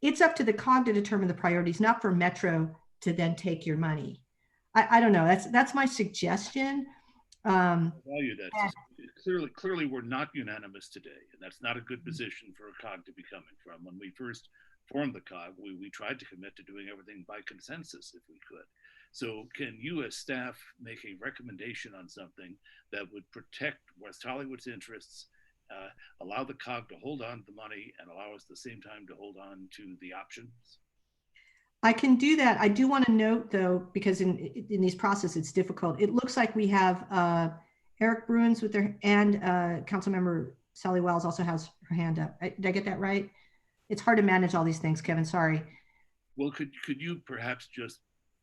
Speaker 6: it's up to the COG to determine the priorities, not for Metro to then take your money. I don't know. That's my suggestion.
Speaker 1: Value that. Clearly, we're not unanimous today, and that's not a good position for a COG to be coming from. When we first formed the COG, we tried to commit to doing everything by consensus if we could. So can you as staff make a recommendation on something that would protect West Hollywood's interests, allow the COG to hold on to the money, and allow us at the same time to hold on to the options?
Speaker 6: I can do that. I do want to note, though, because in these processes, it's difficult. It looks like we have Eric Bruins with their, and Councilmember Sally Wells also has her hand up. Did I get that right? It's hard to manage all these things, Kevin. Sorry.
Speaker 1: Well, could you perhaps just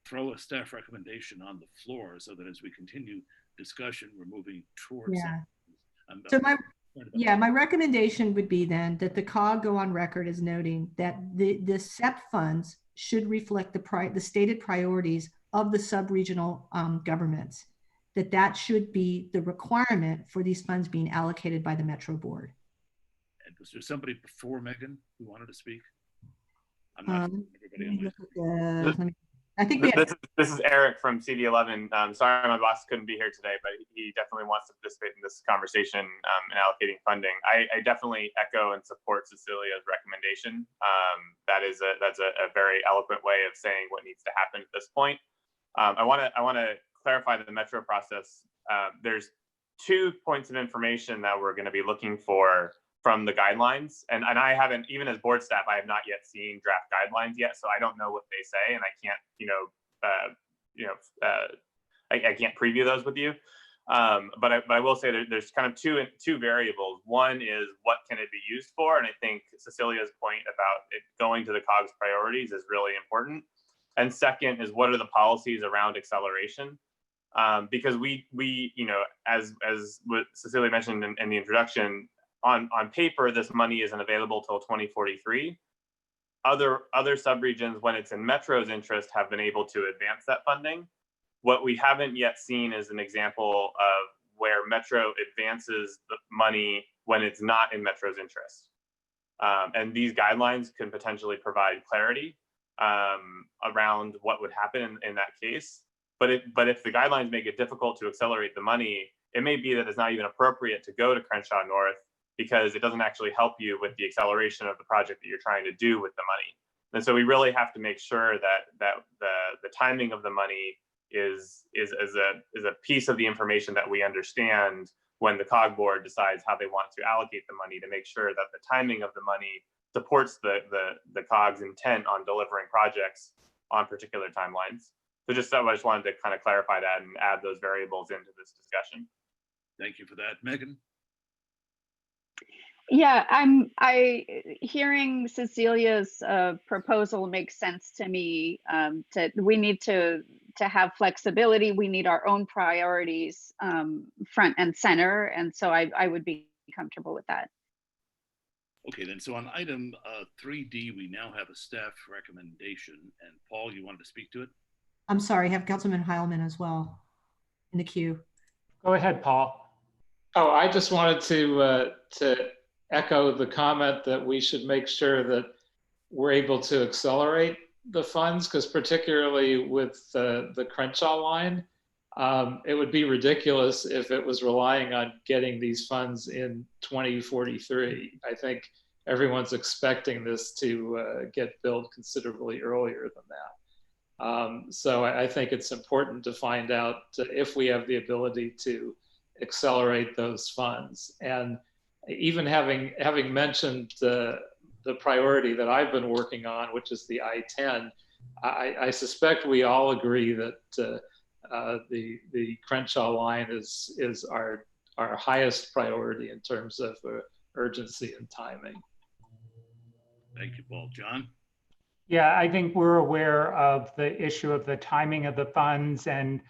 Speaker 1: throw a staff recommendation on the floor so that as we continue discussion, we're moving towards that?
Speaker 6: My recommendation would be then that the COG go on record as noting that the SEP funds should reflect the stated priorities of the sub-regional governments, that should be the requirement for these funds being allocated by the Metro Board.
Speaker 1: And was there somebody before Megan who wanted to speak? I'm not everybody on my
Speaker 6: I think we have,
Speaker 9: this is Eric from CD11. Sorry, my boss couldn't be here today, but he definitely wants to participate in this conversation in allocating funding. I definitely echo and support Cecilia's recommendation. That's a very eloquent way of saying what needs to happen at this point. I want to clarify the Metro process. There's 2 points of information that we're going to be looking for from the guidelines, and I haven't, even as board staff, I have not yet seen draft guidelines yet, so I don't know what they say, and I can't, I can't preview those with you. But I will say there's kind of two variables. One is what can it be used for, and I think Cecilia's point about it going to the COG's priorities is really important. And second is what are the policies around acceleration? Because we as what Cecilia mentioned in the introduction, on paper, this money isn't available till 2043. Other subregions, when it's in Metro's interest, have been able to advance that funding. What we haven't yet seen is an example of where Metro advances the money when it's not in Metro's interest. And these guidelines can potentially provide clarity around what would happen in that case. But if the guidelines make it difficult to accelerate the money, it may be that it's not even appropriate to go to Crenshaw North because it doesn't actually help you with the acceleration of the project that you're trying to do with the money. And so we really have to make sure that the timing of the money is a piece of the information that we understand when the COG board decides how they want to allocate the money, to make sure that the timing of the money supports the COG's intent on delivering projects on particular timelines. So I just wanted to kind of clarify that and add those variables into this discussion.
Speaker 1: Thank you for that. Megan?
Speaker 22: Yeah, hearing Cecilia's proposal makes sense to me. We need to have flexibility. We need our own priorities front and center. And so I would be comfortable with that.
Speaker 1: Okay, then, so on item 3D, we now have a staff recommendation. And Paul, you wanted to speak to it?
Speaker 6: I'm sorry, I have Councilman Heilman as well in the queue.
Speaker 16: Go ahead, Paul. Oh, I just wanted to echo the comment that we should make sure that we're able to accelerate the funds, because particularly with the Crenshaw line, it would be ridiculous if it was relying on getting these funds in 2043. I think everyone's expecting this to get billed considerably earlier than that.
Speaker 8: So I think it's important to find out if we have the ability to accelerate those funds. And even having mentioned the priority that I've been working on, which is the I-10, I suspect we all agree that the Crenshaw line is our highest priority in terms of urgency and timing.
Speaker 1: Thank you, Paul. John?
Speaker 16: Yeah, I think we're aware of the issue of the timing of the funds and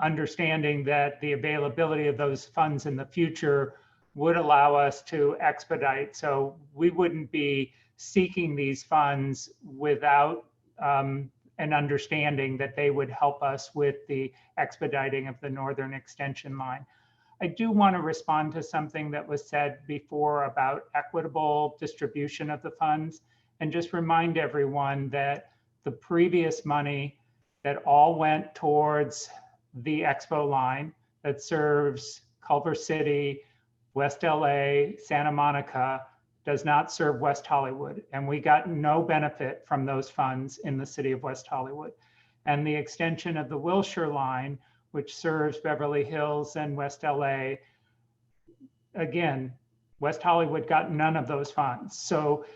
Speaker 16: understanding that the availability of those funds in the future would allow us to expedite. So we wouldn't be seeking these funds without an understanding that they would help us with the expediting of the Northern Extension line. I do want to respond to something that was said before about equitable distribution of the funds, and just remind everyone that the previous money that all went towards the Expo line that serves Culver City, West LA, Santa Monica, does not serve West Hollywood. And we got no benefit from those funds in the city of West Hollywood. And the extension of the Wilshire line, which serves Beverly Hills and West LA, again, West Hollywood got none of those funds. So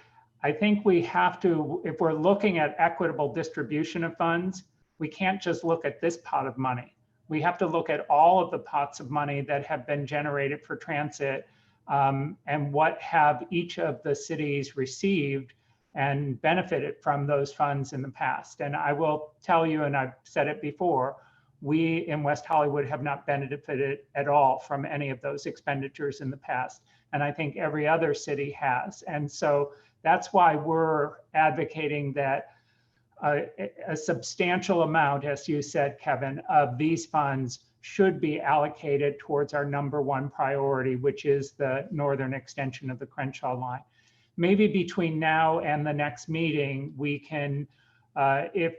Speaker 16: I think we have to, if we're looking at equitable distribution of funds, we can't just look at this pot of money. We have to look at all of the pots of money that have been generated for transit and what have each of the cities received and benefited from those funds in the past. And I will tell you, and I've said it before, we in West Hollywood have not benefited at all from any of those expenditures in the past. And I think every other city has. And so that's why we're advocating that a substantial amount, as you said, Kevin, of these funds should be allocated towards our #1 priority, which is the northern extension of the Crenshaw line. Maybe between now and the next meeting, we can, if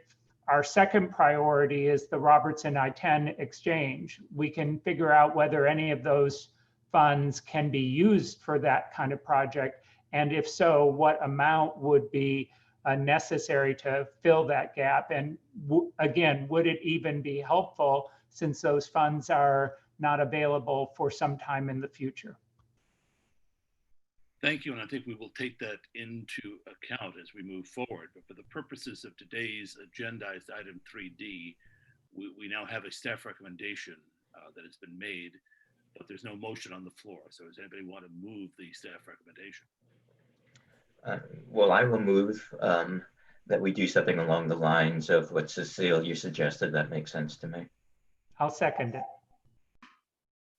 Speaker 16: our second priority is the Robertson I-10 exchange, we can figure out whether any of those funds can be used for that kind of project. And if so, what amount would be necessary to fill that gap? And again, would it even be helpful since those funds are not available for some time in the future?
Speaker 1: Thank you, and I think we will take that into account as we move forward. But for the purposes of today's agendized item 3D, we now have a staff recommendation that has been made, but there's no motion on the floor. So does anybody want to move the staff recommendation?
Speaker 5: Well, I will move that we do something along the lines of what Cecile, you suggested. That makes sense to me.
Speaker 16: I'll second it.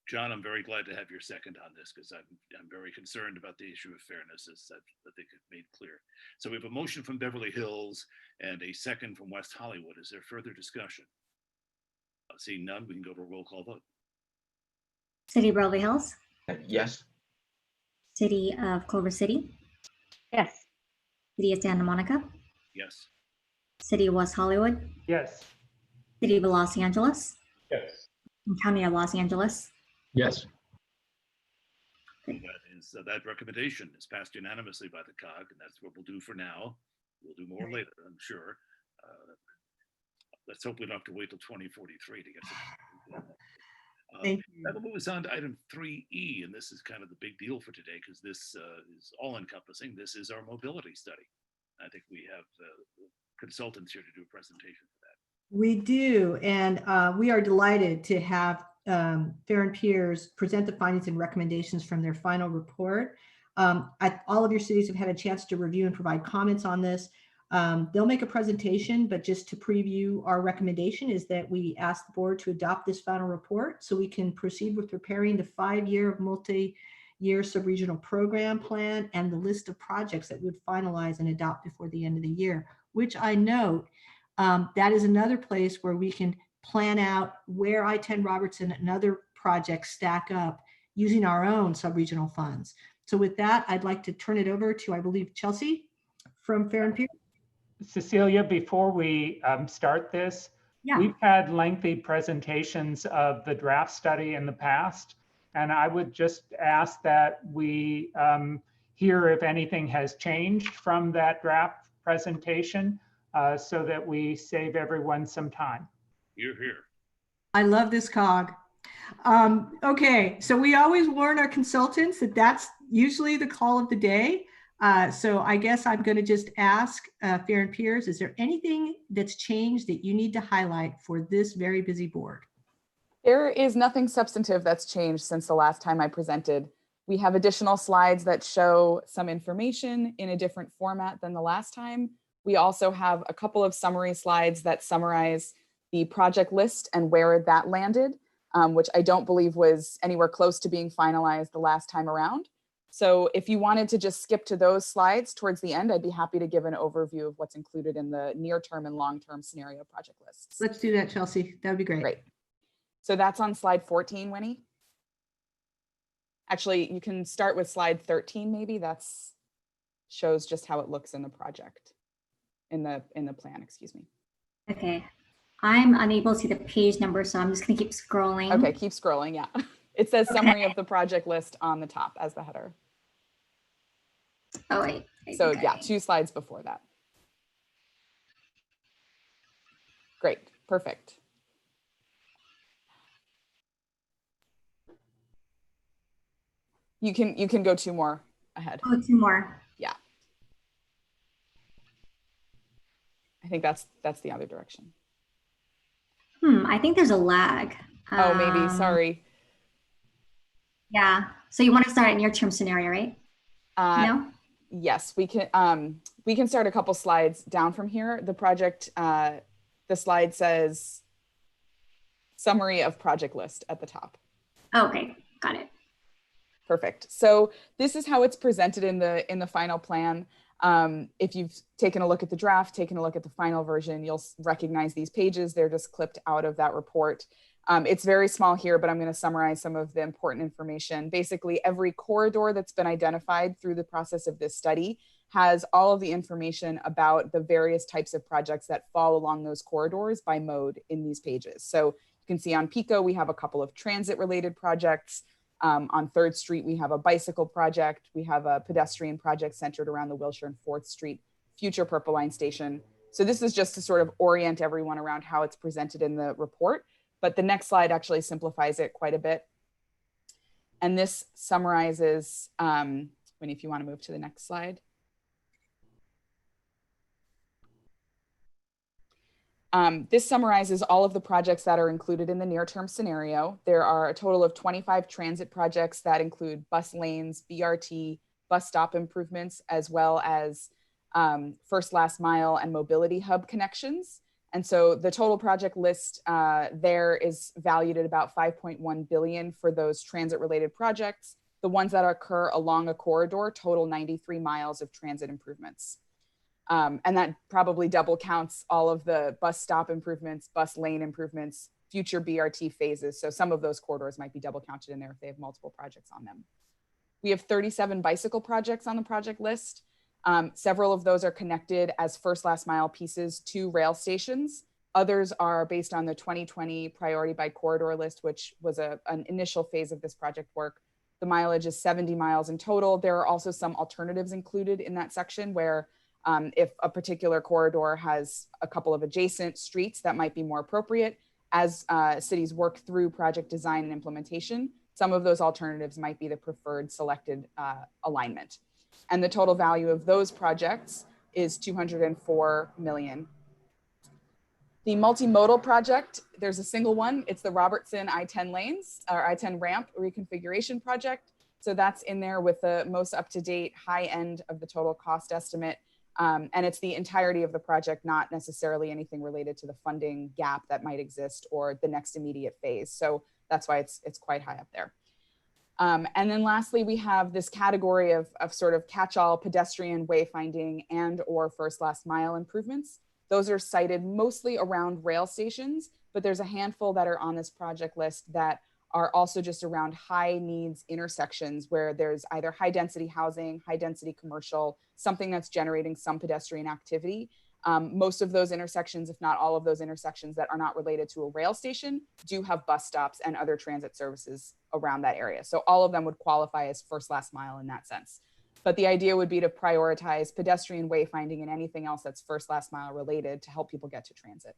Speaker 1: John, I'm very glad to have your second on this because I'm very concerned about the issue of fairness, as I think it made clear. So we have a motion from Beverly Hills and a second from West Hollywood. Is there further discussion? Seeing none, we can go to a roll call vote.
Speaker 4: City of Beverly Hills?
Speaker 5: Yes.
Speaker 4: City of Culver City?
Speaker 22: Yes.
Speaker 4: City of Santa Monica?
Speaker 1: Yes.
Speaker 4: City of West Hollywood?
Speaker 16: Yes.
Speaker 4: City of Los Angeles?
Speaker 8: Yes.
Speaker 4: And County of Los Angeles?
Speaker 25: Yes.
Speaker 1: That recommendation is passed unanimously by the COG, and that's what we'll do for now. We'll do more later, I'm sure. Let's hope we don't have to wait till 2043 to get to
Speaker 6: Thank you.
Speaker 1: That'll move us on to item 3E, and this is kind of the big deal for today because this is all-encompassing. This is our mobility study. I think we have consultants here to do a presentation for that.
Speaker 6: We do, and we are delighted to have Fair and Peers present the findings and recommendations from their final report. All of your cities have had a chance to review and provide comments on this. They'll make a presentation, but just to preview, our recommendation is that we ask the board to adopt this final report so we can proceed with preparing the 5-year multi-year sub-regional program plan and the list of projects that we would finalize and adopt before the end of the year, which I note that is another place where we can plan out where I-10 Robertson and other projects stack up using our own sub-regional funds. So with that, I'd like to turn it over to, I believe, Chelsea from Fair and Peers.
Speaker 16: Cecilia, before we start this, we've had lengthy presentations of the draft study in the past, and I would just ask that we hear if anything has changed from that draft presentation. so that we save everyone some time.
Speaker 1: You're here.
Speaker 6: I love this COG. Okay, so we always warn our consultants that that's usually the call of the day. So I guess I'm going to just ask Fair and Peers, is there anything that's changed that you need to highlight for this very busy board?
Speaker 2: There is nothing substantive that's changed since the last time I presented. We have additional slides that show some information in a different format than the last time. We also have a couple of summary slides that summarize the project list and where that landed, which I don't believe was anywhere close to being finalized the last time around. So if you wanted to just skip to those slides towards the end, I'd be happy to give an overview of what's included in the near-term and long-term scenario project lists.
Speaker 6: Let's do that, Chelsea. That would be great.
Speaker 2: Great. So that's on slide 14, Winnie. Actually, you can start with slide 13, maybe. That's shows just how it looks in the project, in the plan, excuse me.
Speaker 4: Okay. I'm unable to see the page number, so I'm just gonna keep scrolling.
Speaker 2: Okay, keep scrolling, yeah. It says summary of the project list on the top as the header.
Speaker 4: Oh, wait.
Speaker 2: So yeah, 2 slides before that. Great, perfect. You can go 2 more ahead.
Speaker 4: Oh, 2 more.
Speaker 2: Yeah. I think that's the other direction.
Speaker 4: I think there's a lag.
Speaker 2: Oh, maybe, sorry.
Speaker 4: Yeah, so you want to start at near-term scenario, right? No?
Speaker 2: Yes, we can start a couple slides down from here. The project, the slide says summary of project list at the top.
Speaker 4: Okay, got it.
Speaker 2: Perfect. So this is how it's presented in the final plan. If you've taken a look at the draft, taken a look at the final version, you'll recognize these pages. They're just clipped out of that report. It's very small here, but I'm going to summarize some of the important information. Basically, every corridor that's been identified through the process of this study has all of the information about the various types of projects that fall along those corridors by mode in these pages. So you can see on Pico, we have a couple of transit-related projects. On 3rd Street, we have a bicycle project. We have a pedestrian project centered around the Wilshire and 4th Street future Purple Line station. So this is just to sort of orient everyone around how it's presented in the report. But the next slide actually simplifies it quite a bit. And this summarizes, Winnie, if you want to move to the next slide. This summarizes all of the projects that are included in the near-term scenario. There are a total of 25 transit projects that include bus lanes, BRT, bus stop improvements, as well as first last mile and mobility hub connections. And so the total project list there is valued at about 5.1 billion for those transit-related projects. The ones that occur along a corridor total 93 miles of transit improvements. And that probably double counts all of the bus stop improvements, bus lane improvements, future BRT phases. So some of those corridors might be double counted in there if they have multiple projects on them. We have 37 bicycle projects on the project list. Several of those are connected as first last mile pieces to rail stations. Others are based on the 2020 priority by corridor list, which was an initial phase of this project work. The mileage is 70 miles in total. There are also some alternatives included in that section where if a particular corridor has a couple of adjacent streets that might be more appropriate as cities work through project design and implementation, some of those alternatives might be the preferred selected alignment. And the total value of those projects is 204 million. The multimodal project, there's a single one. It's the Robertson I-10 lanes or I-10 ramp reconfiguration project. So that's in there with the most up-to-date high end of the total cost estimate. And it's the entirety of the project, not necessarily anything related to the funding gap that might exist or the next immediate phase. So that's why it's quite high up there. And then lastly, we have this category of sort of catch-all pedestrian wayfinding and or first last mile improvements. Those are cited mostly around rail stations, but there's a handful that are on this project list that are also just around high needs intersections where there's either high density housing, high density commercial, something that's generating some pedestrian activity. Most of those intersections, if not all of those intersections that are not related to a rail station, do have bus stops and other transit services around that area. So all of them would qualify as first last mile in that sense. But the idea would be to prioritize pedestrian wayfinding and anything else that's first last mile related to help people get to transit.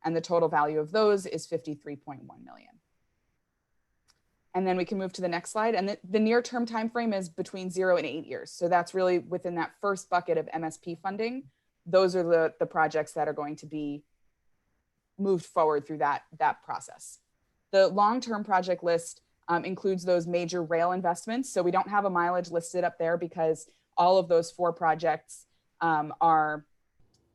Speaker 2: And the total value of those is 53.1 million. And then we can move to the next slide. And the near-term timeframe is between 0 and 8 years. So that's really within that first bucket of MSP funding. Those are the projects that are going to be moved forward through that process. The long-term project list includes those major rail investments. So we don't have a mileage listed up there because all of those 4 projects are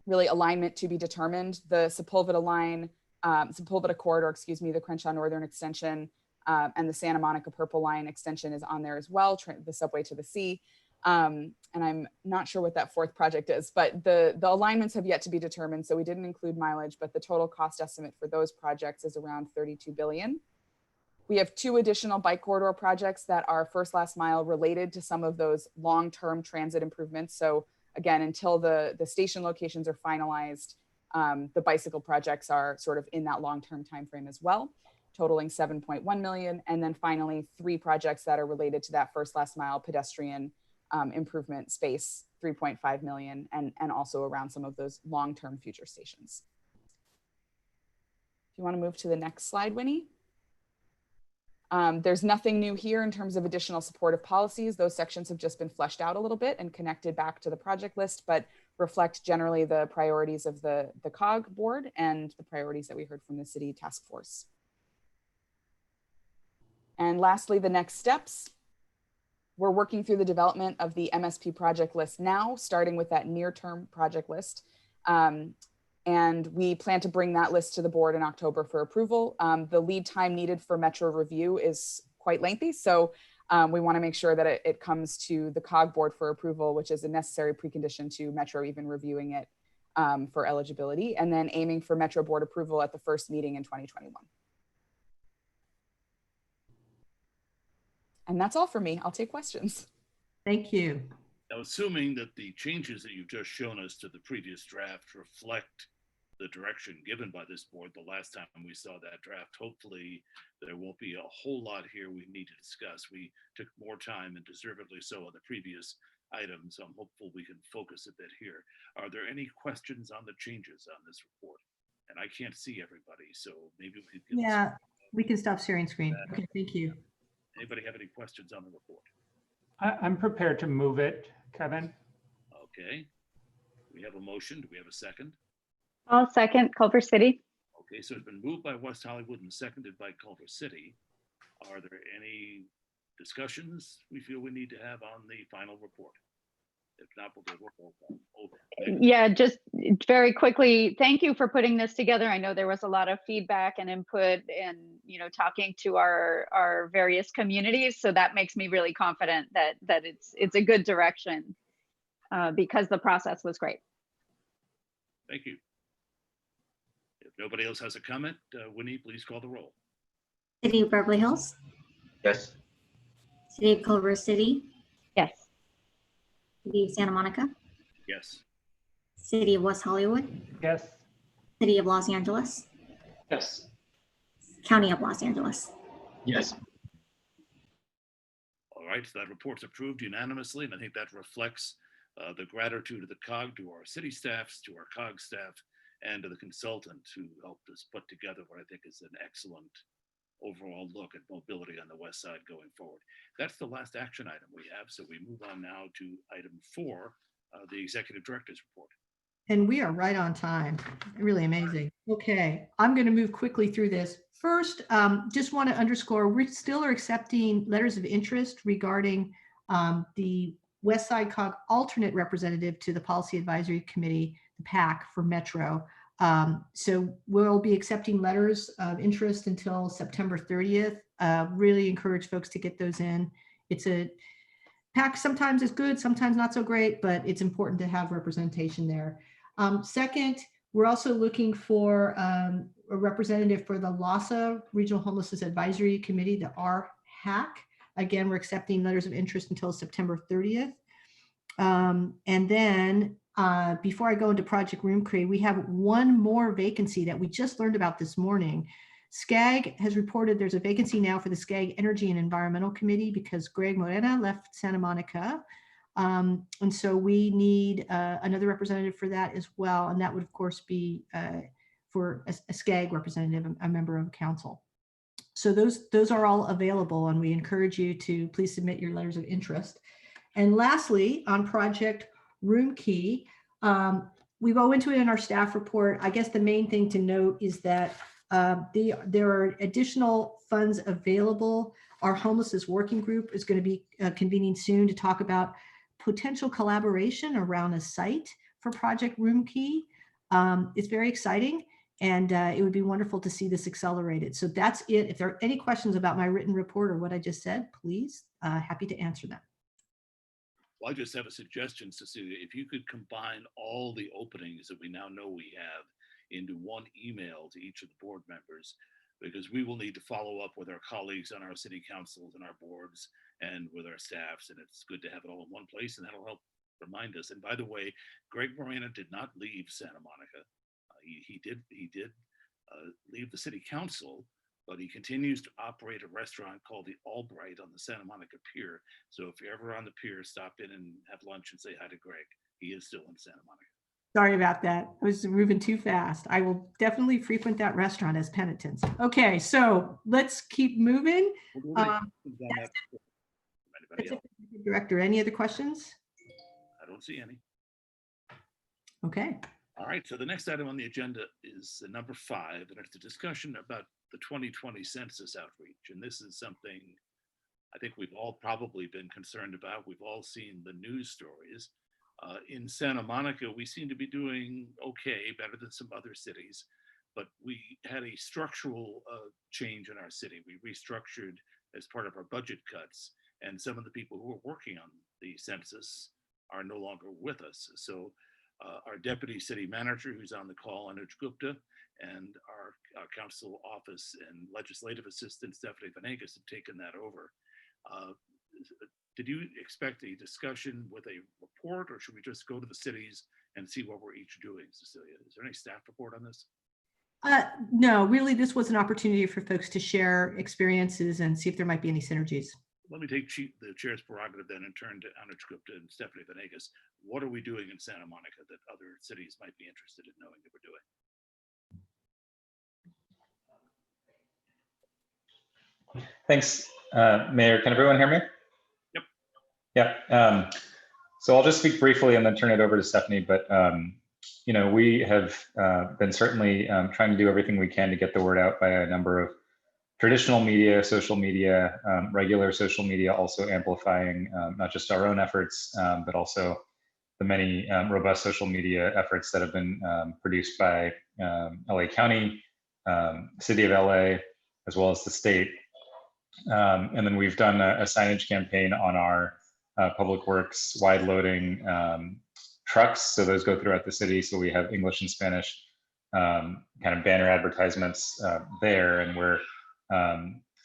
Speaker 2: really alignment to be determined. The Sepulveda line, Sepulveda corridor, excuse me, the Crenshaw Northern extension, and the Santa Monica Purple Line extension is on there as well, the subway to the sea. And I'm not sure what that 4th project is, but the alignments have yet to be determined. So we didn't include mileage, but the total cost estimate for those projects is around 32 billion. We have 2 additional bike corridor projects that are first last mile related to some of those long-term transit improvements. So again, until the station locations are finalized, the bicycle projects are sort of in that long-term timeframe as well, totaling 7.1 million. And then finally, 3 projects that are related to that first last mile pedestrian improvement space, 3.5 million, and also around some of those long-term future stations. If you want to move to the next slide, Winnie. There's nothing new here in terms of additional supportive policies. Those sections have just been fleshed out a little bit and connected back to the project list, but reflect generally the priorities of the COG board and the priorities that we heard from the city task force. And lastly, the next steps. We're working through the development of the MSP project list now, starting with that near-term project list. And we plan to bring that list to the board in October for approval. The lead time needed for Metro review is quite lengthy. So we want to make sure that it comes to the COG board for approval, which is a necessary precondition to Metro even reviewing it for eligibility, and then aiming for Metro board approval at the first meeting in 2021. And that's all for me. I'll take questions.
Speaker 6: Thank you.
Speaker 1: Now, assuming that the changes that you've just shown us to the previous draft reflect the direction given by this board the last time we saw that draft, hopefully there won't be a whole lot here we need to discuss. We took more time, and deservedly so, on the previous items. So I'm hopeful we can focus a bit here. Are there any questions on the changes on this report? And I can't see everybody, so maybe we can.
Speaker 6: Yeah, we can stop sharing screen. Okay, thank you.
Speaker 1: Anybody have any questions on the report?
Speaker 16: I'm prepared to move it, Kevin.
Speaker 1: Okay. We have a motion. Do we have a second?
Speaker 22: I'll second Culver City.
Speaker 1: Okay, so it's been moved by West Hollywood and seconded by Culver City. Are there any discussions we feel we need to have on the final report? If not, we'll go over.
Speaker 22: Yeah, just very quickly, thank you for putting this together. I know there was a lot of feedback and input and, talking to our various communities. So that makes me really confident that it's a good direction because the process was great.
Speaker 1: Thank you. If nobody else has a comment, Winnie, please call the roll.
Speaker 4: City of Beverly Hills,
Speaker 5: Yes.
Speaker 4: City of Culver City,
Speaker 22: Yes.
Speaker 4: City of Santa Monica,
Speaker 1: Yes.
Speaker 4: City of West Hollywood,
Speaker 16: Yes.
Speaker 4: City of Los Angeles,
Speaker 8: Yes.
Speaker 4: County of Los Angeles.
Speaker 25: Yes.
Speaker 1: All right, so that report's approved unanimously, and I think that reflects the gratitude of the COG to our city staffs, to our COG staff, and to the consultant who helped us put together what I think is an excellent overall look at mobility on the west side going forward. That's the last action item we have, so we move on now to item 4, the executive director's report.
Speaker 6: And we are right on time. Really amazing. Okay, I'm going to move quickly through this. First, just want to underscore, we still are accepting letters of interest regarding the West Side COG alternate representative to the Policy Advisory Committee, the PAC for Metro. So we'll be accepting letters of interest until September 30th. Really encourage folks to get those in. It's a PAC sometimes is good, sometimes not so great, but it's important to have representation there. Second, we're also looking for a representative for the LASA Regional Homelessness Advisory Committee, the RHAC. Again, we're accepting letters of interest until September 30th. And then before I go into Project Room Create, we have one more vacancy that we just learned about this morning. SCAG has reported there's a vacancy now for the SCAG Energy and Environmental Committee because Greg Morena left Santa Monica. And so we need another representative for that as well. And that would, of course, be for a SCAG representative, a member of council. So those are all available, and we encourage you to please submit your letters of interest. And lastly, on Project Room Key, we go into it in our staff report. I guess the main thing to note is that there are additional funds available. Our homelessness working group is going to be convening soon to talk about potential collaboration around a site for Project Room Key. It's very exciting, and it would be wonderful to see this accelerated. So that's it. If there are any questions about my written report or what I just said, please, happy to answer them.
Speaker 1: Well, I just have a suggestion, Cecilia. If you could combine all the openings that we now know we have into one email to each of the board members, because we will need to follow up with our colleagues on our city councils and our boards and with our staffs, and it's good to have it all in one place, and that'll help remind us. And by the way, Greg Morena did not leave Santa Monica. He did leave the city council, but he continues to operate a restaurant called the Albright on the Santa Monica Pier. So if you're ever on the pier, stop in and have lunch and say hi to Greg. He is still in Santa Monica.
Speaker 6: Sorry about that. I was moving too fast. I will definitely frequent that restaurant as penitence. Okay, so let's keep moving. Director, any other questions?
Speaker 1: I don't see any.
Speaker 6: Okay.
Speaker 1: All right, so the next item on the agenda is number 5, and it's a discussion about the 2020 census outreach. And this is something I think we've all probably been concerned about. We've all seen the news stories. In Santa Monica, we seem to be doing okay, better than some other cities, but we had a structural change in our city. We restructured as part of our budget cuts, and some of the people who were working on the census are no longer with us. So our deputy city manager, who's on the call, Anuj Gupta, and our council office and legislative assistant, Stephanie Venegas, have taken that over. Did you expect a discussion with a report, or should we just go to the cities and see what we're each doing, Cecilia? Is there any staff report on this?
Speaker 6: No, really, this was an opportunity for folks to share experiences and see if there might be any synergies.
Speaker 1: Let me take the chair's prerogative then and turn to Anuj Gupta and Stephanie Venegas. What are we doing in Santa Monica that other cities might be interested in knowing that we're doing?
Speaker 20: Thanks, Mayor. Can everyone hear me?
Speaker 1: Yep.
Speaker 20: Yeah. So I'll just speak briefly and then turn it over to Stephanie. But you know, we have been certainly trying to do everything we can to get the word out by a number of traditional media, social media, regular social media, also amplifying not just our own efforts, but also the many robust social media efforts that have been produced by LA County, City of LA, as well as the state. And then we've done a signage campaign on our public works wide loading trucks. So those go throughout the city. So we have English and Spanish kind of banner advertisements there. And we're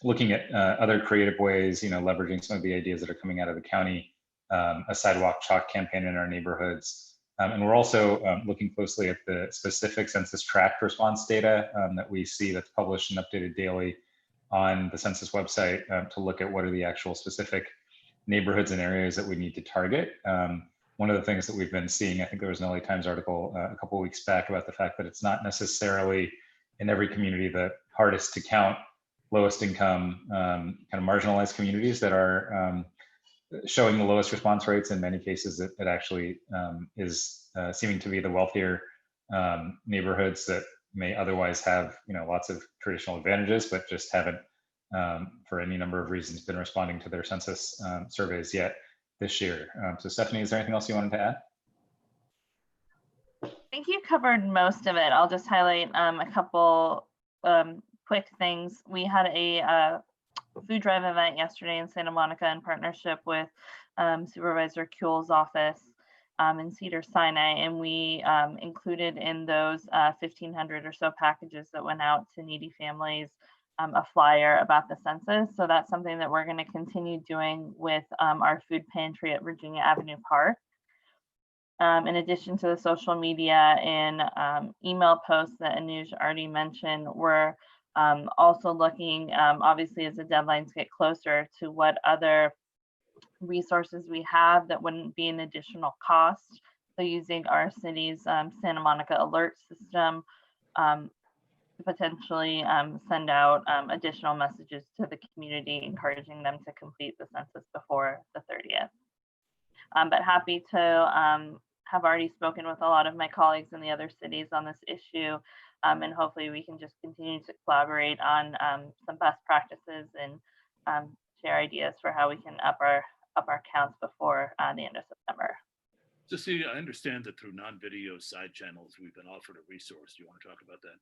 Speaker 20: looking at other creative ways, you know, leveraging some of the ideas that are coming out of the county, a sidewalk chalk campaign in our neighborhoods. And we're also looking closely at the specific census tract response data that we see that's published and updated daily on the census website to look at what are the actual specific neighborhoods and areas that we need to target. One of the things that we've been seeing, I think there was an LA Times article a couple of weeks back about the fact that it's not necessarily in every community the hardest to count, lowest income, kind of marginalized communities that are showing the lowest response rates. In many cases, it actually is seeming to be the wealthier neighborhoods that may otherwise have, you know, lots of traditional advantages, but just haven't, for any number of reasons, been responding to their census surveys yet this year. So Stephanie, is there anything else you wanted to add?
Speaker 21: I think you covered most of it. I'll just highlight a couple quick things. We had a food drive event yesterday in Santa Monica in partnership with Supervisor Kuehl's office in Cedars-Sinai, and we included in those 1,500 or so packages that went out to needy families a flyer about the census. So that's something that we're going to continue doing with our food pantry at Virginia Avenue Park. In addition to the social media and email posts that Anuj already mentioned, we're also looking, obviously, as the deadlines get closer, to what other resources we have that wouldn't be an additional cost. So using our city's Santa Monica alert system to potentially send out additional messages to the community, encouraging them to complete the census before the 30th. But happy to have already spoken with a lot of my colleagues in the other cities on this issue. And hopefully we can just continue to collaborate on some best practices and share ideas for how we can up our counts before the end of September.
Speaker 1: Just so I understand that through non-video side channels, we've been offered a resource. Do you want to talk about that?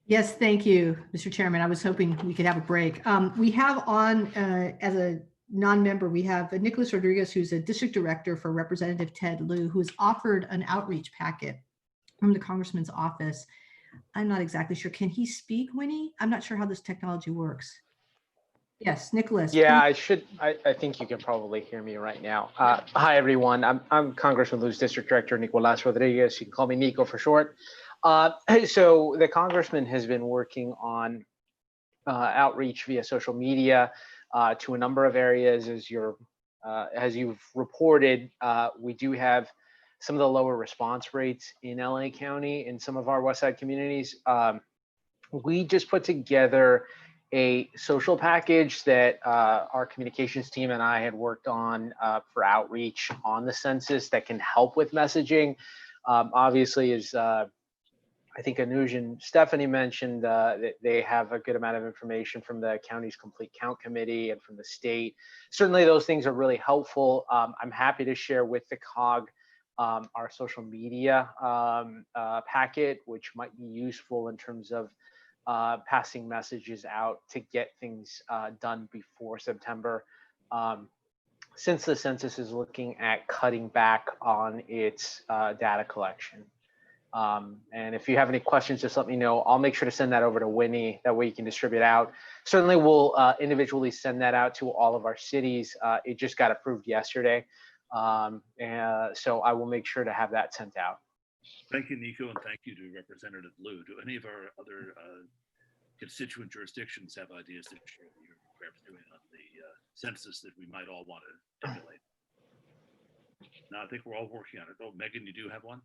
Speaker 6: Yes, thank you, Mr. Chairman. I was hoping we could have a break. We have on, as a non-member, we have Nicholas Rodriguez, who's a district director for Representative Ted Lieu, who has offered an outreach packet from the Congressman's office. I'm not exactly sure. Can he speak, Winnie? I'm not sure how this technology works. Yes, Nicholas.
Speaker 10: Yeah, I think you can probably hear me right now. Hi, everyone. I'm Congressman Lieu's district director, Nicolas Rodriguez. You can call me Nico for short. So the congressman has been working on outreach via social media to a number of areas. As you've reported, we do have some of the lower response rates in LA County in some of our West Side communities. We just put together a social package that our communications team and I had worked on for outreach on the census that can help with messaging. Obviously, as I think Anuj and Stephanie mentioned, that they have a good amount of information from the county's complete count committee and from the state. Certainly those things are really helpful. I'm happy to share with the COG our social media packet, which might be useful in terms of passing messages out to get things done before September. Since the census is looking at cutting back on its data collection. And if you have any questions, just let me know. I'll make sure to send that over to Winnie. That way you can distribute out. Certainly we'll individually send that out to all of our cities. It just got approved yesterday. And so I will make sure to have that sent out.
Speaker 1: Thank you, Nico, and thank you to Representative Lieu. Do any of our other constituent jurisdictions have ideas to share that you're perhaps doing on the census that we might all want to emulate? No, I think we're all working on it. Oh, Megan, you do have one?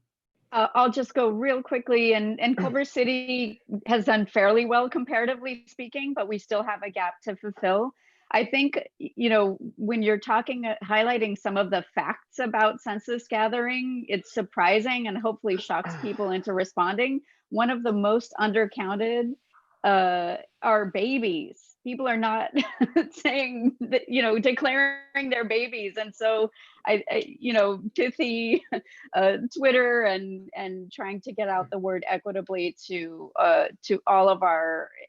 Speaker 22: I'll just go real quickly, and Culver City has done fairly well comparatively speaking, but we still have a gap to fulfill. I think, you know, when you're highlighting some of the facts about census gathering, it's surprising and hopefully shocks people into responding. One of the most undercounted are babies. People are not saying that, you know, declaring their babies. And so I you know, pithy Twitter and trying to get out the word equitably to all of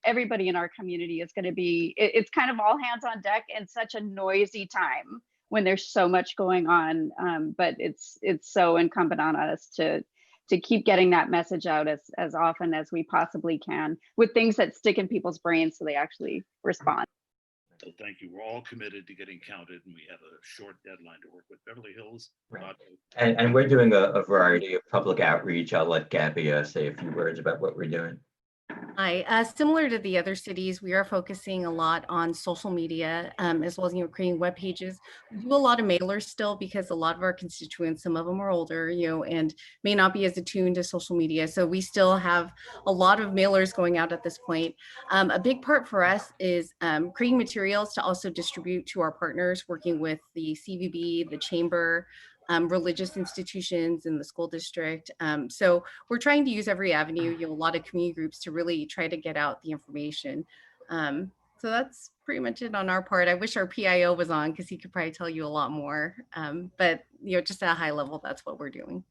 Speaker 22: everybody in our community is going to be, it's kind of all hands on deck in such a noisy time when there's so much going on. But it's so incumbent on us to keep getting that message out as often as we possibly can with things that stick in people's brains so they actually respond.
Speaker 1: So thank you. We're all committed to getting counted, and we have a short deadline to work with. Beverly Hills.
Speaker 5: Right. And we're doing a variety of public outreach. I'll let Gabby say a few words about what we're doing.
Speaker 11: Hi, similar to the other cities, we are focusing a lot on social media, as well as, creating web pages. We do a lot of mailers still because a lot of our constituents, some of them are older, and may not be as attuned to social media. So we still have a lot of mailers going out at this point. A big part for us is creating materials to also distribute to our partners, working with the CVB, the chamber, religious institutions in the school district. So we're trying to use every avenue, a lot of community groups to really try to get out the information. So that's pretty much it on our part. I wish our PIO was on because he could probably tell you a lot more. But just at a high level, that's what we're doing.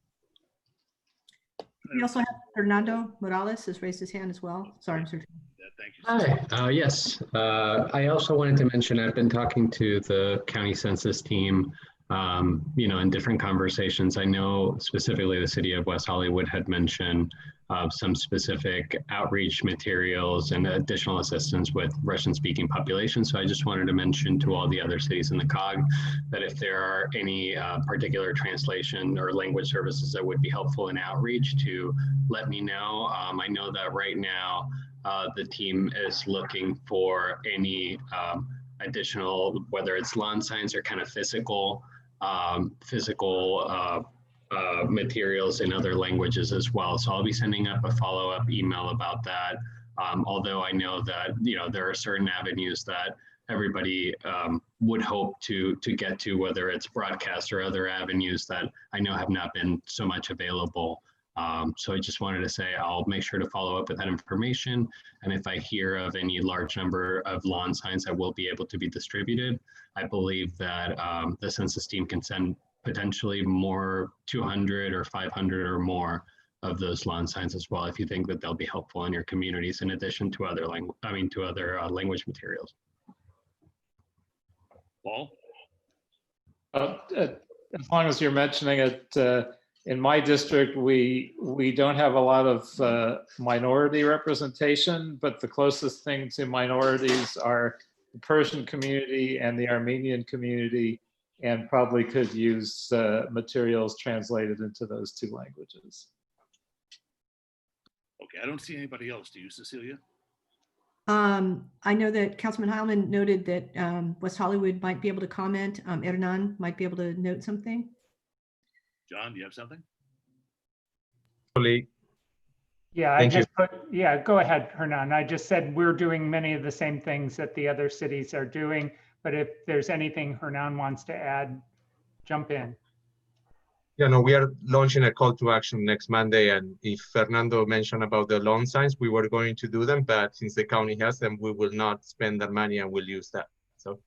Speaker 6: We also have Fernando Morales has raised his hand as well. Sorry, Mr.
Speaker 25: Hi, yes. I also wanted to mention I've been talking to the county census team in different conversations. I know specifically the city of West Hollywood had mentioned some specific outreach materials and additional assistance with Russian-speaking populations. So I just wanted to mention to all the other cities in the COG that if there are any particular translation or language services that would be helpful in outreach, to let me know. I know that right now the team is looking for any additional, whether it's lawn signs or kind of physical materials in other languages as well. So I'll be sending up a follow-up email about that. Although I know that, you know, there are certain avenues that everybody would hope to get to, whether it's broadcast or other avenues that I know have not been so much available. So I just wanted to say I'll make sure to follow up with that information. And if I hear of any large number of lawn signs that will be able to be distributed, I believe that the census team can send potentially more 200 or 500 or more of those lawn signs as well, if you think that they'll be helpful in your communities in addition to other language materials.
Speaker 1: Paul?
Speaker 8: As long as you're mentioning it, in my district, we don't have a lot of minority representation, but the closest thing to minorities are the Persian community and the Armenian community, and probably could use materials translated into those two languages.
Speaker 1: Okay, I don't see anybody else. Do you, Cecilia?
Speaker 6: I know that Councilman Heilman noted that West Hollywood might be able to comment. Hernan might be able to note something.
Speaker 1: John, do you have something?
Speaker 16: Yeah,
Speaker 18: Thank you.
Speaker 16: yeah, go ahead, Hernan. I just said we're doing many of the same things that the other cities are doing, but if there's anything Hernan wants to add, jump in.
Speaker 18: Yeah, no, we are launching a call to action next Monday. And if Fernando mentioned about the lawn signs, we were going to do them, but since the county has them, we will not spend that money and we'll use that. So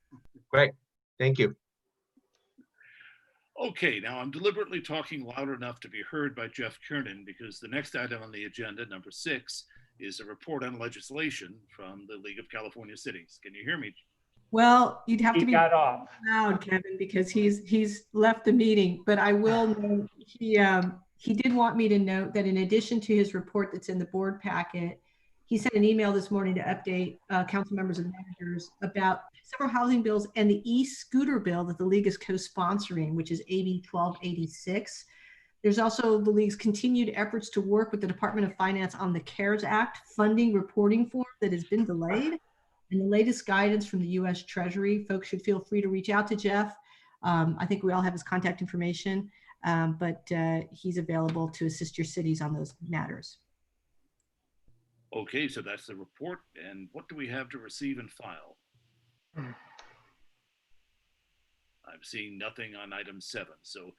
Speaker 18: great, thank you.
Speaker 1: Okay, now I'm deliberately talking loud enough to be heard by Jeff Kiernan because the next item on the agenda, number 6, is a report on legislation from the League of California Cities. Can you hear me?
Speaker 6: Well, you'd have to be
Speaker 16: got off.
Speaker 6: loud, Kevin, because he's left the meeting. But I will note he did want me to note that in addition to his report that's in the board packet, he sent an email this morning to update council members and managers about several housing bills and the e-scooter bill that the League is co-sponsoring, which is AB 1286. There's also the League's continued efforts to work with the Department of Finance on the CARES Act funding reporting form that has been delayed. And the latest guidance from the U.S. Treasury. Folks should feel free to reach out to Jeff. I think we all have his contact information, but he's available to assist your cities on those matters.
Speaker 1: Okay, so that's the report. And what do we have to receive and file? I'm seeing nothing on item 7. So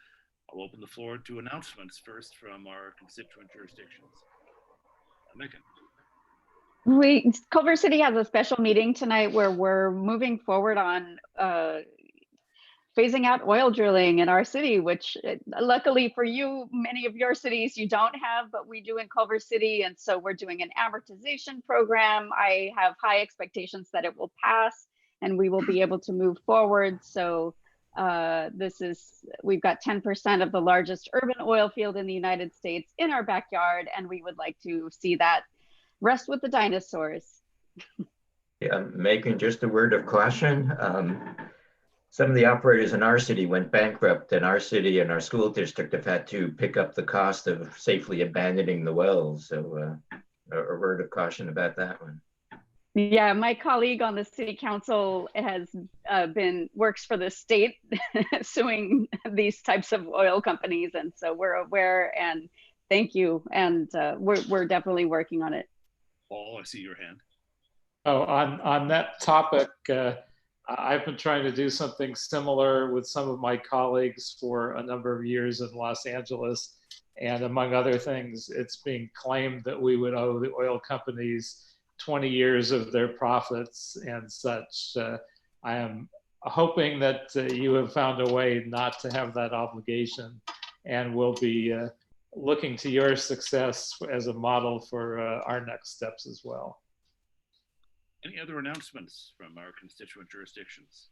Speaker 1: I'll open the floor to announcements first from our constituent jurisdictions. Megan.
Speaker 22: Culver City has a special meeting tonight where we're moving forward on phasing out oil drilling in our city, which luckily for you, many of your cities you don't have, but we do in Culver City. And so we're doing an amortization program. I have high expectations that it will pass and we will be able to move forward. So we've got 10% of the largest urban oil field in the United States in our backyard, and we would like to see that rest with the dinosaurs.
Speaker 5: Yeah, Megan, just a word of caution. Some of the operators in our city went bankrupt, and our city and our school district have had to pick up the cost of safely abandoning the wells. So a word of caution about that one.
Speaker 22: Yeah, my colleague on the city council has works for the state suing these types of oil companies. And so we're aware, and thank you. And we're definitely working on it.
Speaker 1: Paul, I see your hand.
Speaker 8: Oh, on that topic, I've been trying to do something similar with some of my colleagues for a number of years in Los Angeles. And among other things, it's being claimed that we would owe the oil companies 20 years of their profits and such. I am hoping that you have found a way not to have that obligation, and we'll be looking to your success as a model for our next steps as well.
Speaker 1: Any other announcements from our constituent jurisdictions?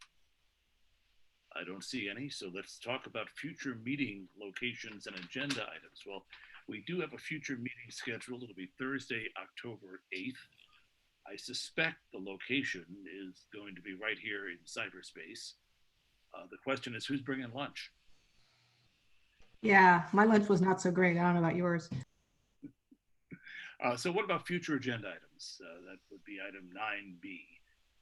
Speaker 1: I don't see any, so let's talk about future meeting locations and agenda items. Well, we do have a future meeting scheduled. It'll be Thursday, October 8th. I suspect the location is going to be right here in cyberspace. The question is, who's bringing lunch?
Speaker 6: Yeah, my lunch was not so great. I don't know about yours.
Speaker 1: So what about future agenda items? That would be item 9B.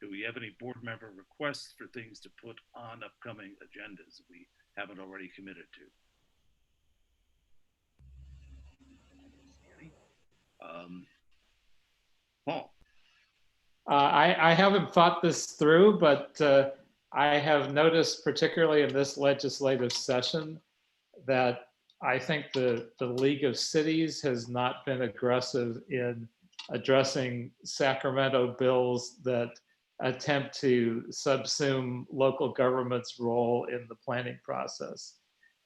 Speaker 1: Do we have any board member requests for things to put on upcoming agendas that we haven't already committed to? Paul.
Speaker 8: I haven't thought this through, but I have noticed, particularly in this legislative session, that I think the League of Cities has not been aggressive in addressing Sacramento bills that attempt to subsume local government's role in the planning process.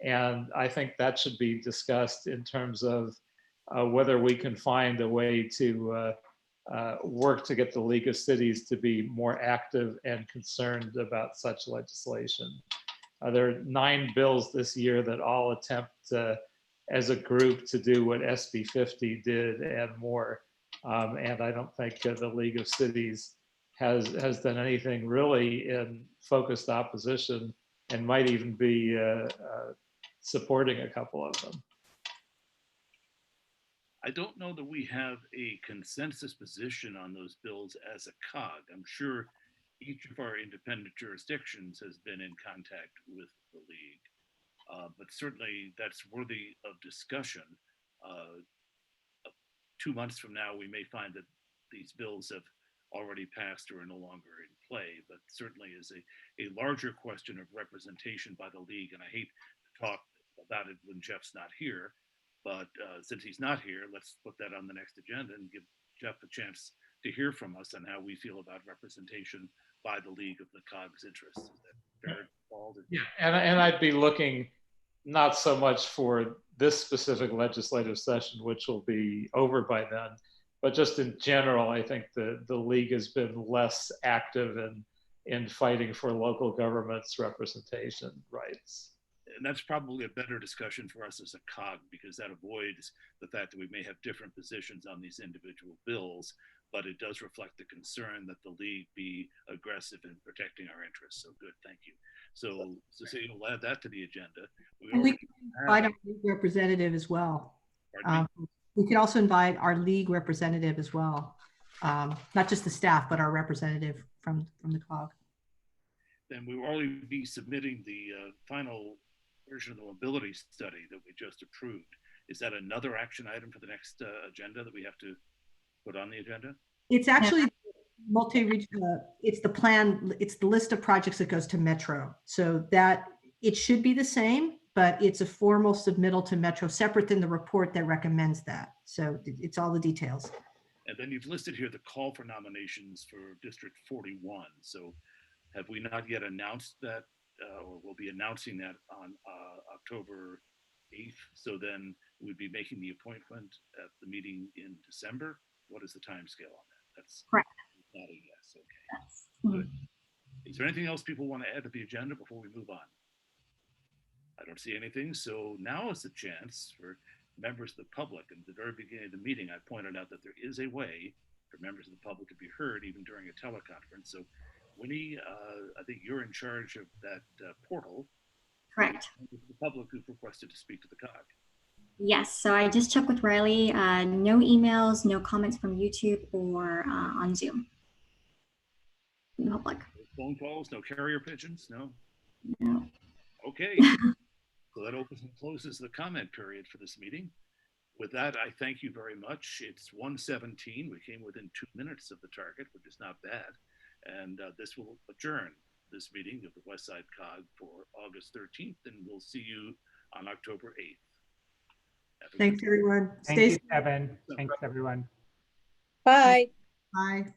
Speaker 8: And I think that should be discussed in terms of whether we can find a way to work to get the League of Cities to be more active and concerned about such legislation. There are 9 bills this year that all attempt as a group to do what SB 50 did and more. And I don't think the League of Cities has done anything really in focused opposition, and might even be supporting a couple of them.
Speaker 1: I don't know that we have a consensus position on those bills as a COG. I'm sure each of our independent jurisdictions has been in contact with the League, but certainly that's worthy of discussion. 2 months from now, we may find that these bills have already passed or are no longer in play, but certainly is a larger question of representation by the League. And I hate to talk about it when Jeff's not here, but since he's not here, let's put that on the next agenda and give Jeff a chance to hear from us on how we feel about representation by the League of the COG's interests. Is that fair, Paul?
Speaker 8: Yeah, and I'd be looking not so much for this specific legislative session, which will be over by then, but just in general, I think the League has been less active in fighting for local government's representation rights.
Speaker 1: And that's probably a better discussion for us as a COG, because that avoids the fact that we may have different positions on these individual bills, but it does reflect the concern that the League be aggressive in protecting our interests. So good, thank you. So Cecilia, we'll add that to the agenda.
Speaker 6: We can invite our League representative as well. We could also invite our League representative as well, not just the staff, but our representative from the COG.
Speaker 1: Then we will already be submitting the final version of the mobility study that we just approved. Is that another action item for the next agenda that we have to put on the agenda?
Speaker 6: It's actually multi-regional. It's the plan. It's the list of projects that goes to Metro. So that it should be the same, but it's a formal submittal to Metro, separate than the report that recommends that. So it's all the details.
Speaker 1: And then you've listed here the call for nominations for District 41. So have we not yet announced that, or we'll be announcing that on October 8th? So then we'd be making the appointment at the meeting in December. What is the time scale on that? That's
Speaker 4: correct.
Speaker 1: Not a yes. Okay. Good. Is there anything else people want to add to the agenda before we move on? I don't see anything. So now is the chance for members of the public. And at the very beginning of the meeting, I pointed out that there is a way for members of the public to be heard even during a teleconference. So Winnie, I think you're in charge of that portal.
Speaker 4: Correct.
Speaker 1: The public who've requested to speak to the COG.
Speaker 4: Yes, so I just checked with Riley. No emails, no comments from YouTube or on Zoom. In public.
Speaker 1: No phone calls, no carrier pigeons, no?
Speaker 4: No.
Speaker 1: Okay. So that opens and closes the comment period for this meeting. With that, I thank you very much. It's 1:17. We came within 2 minutes of the target, which is not bad. And this will adjourn this meeting of the Westside COG for August 13th, and we'll see you on October 8th.
Speaker 6: Thanks, everyone.
Speaker 16: Thank you, Kevin. Thanks, everyone.
Speaker 19: Bye.
Speaker 6: Bye.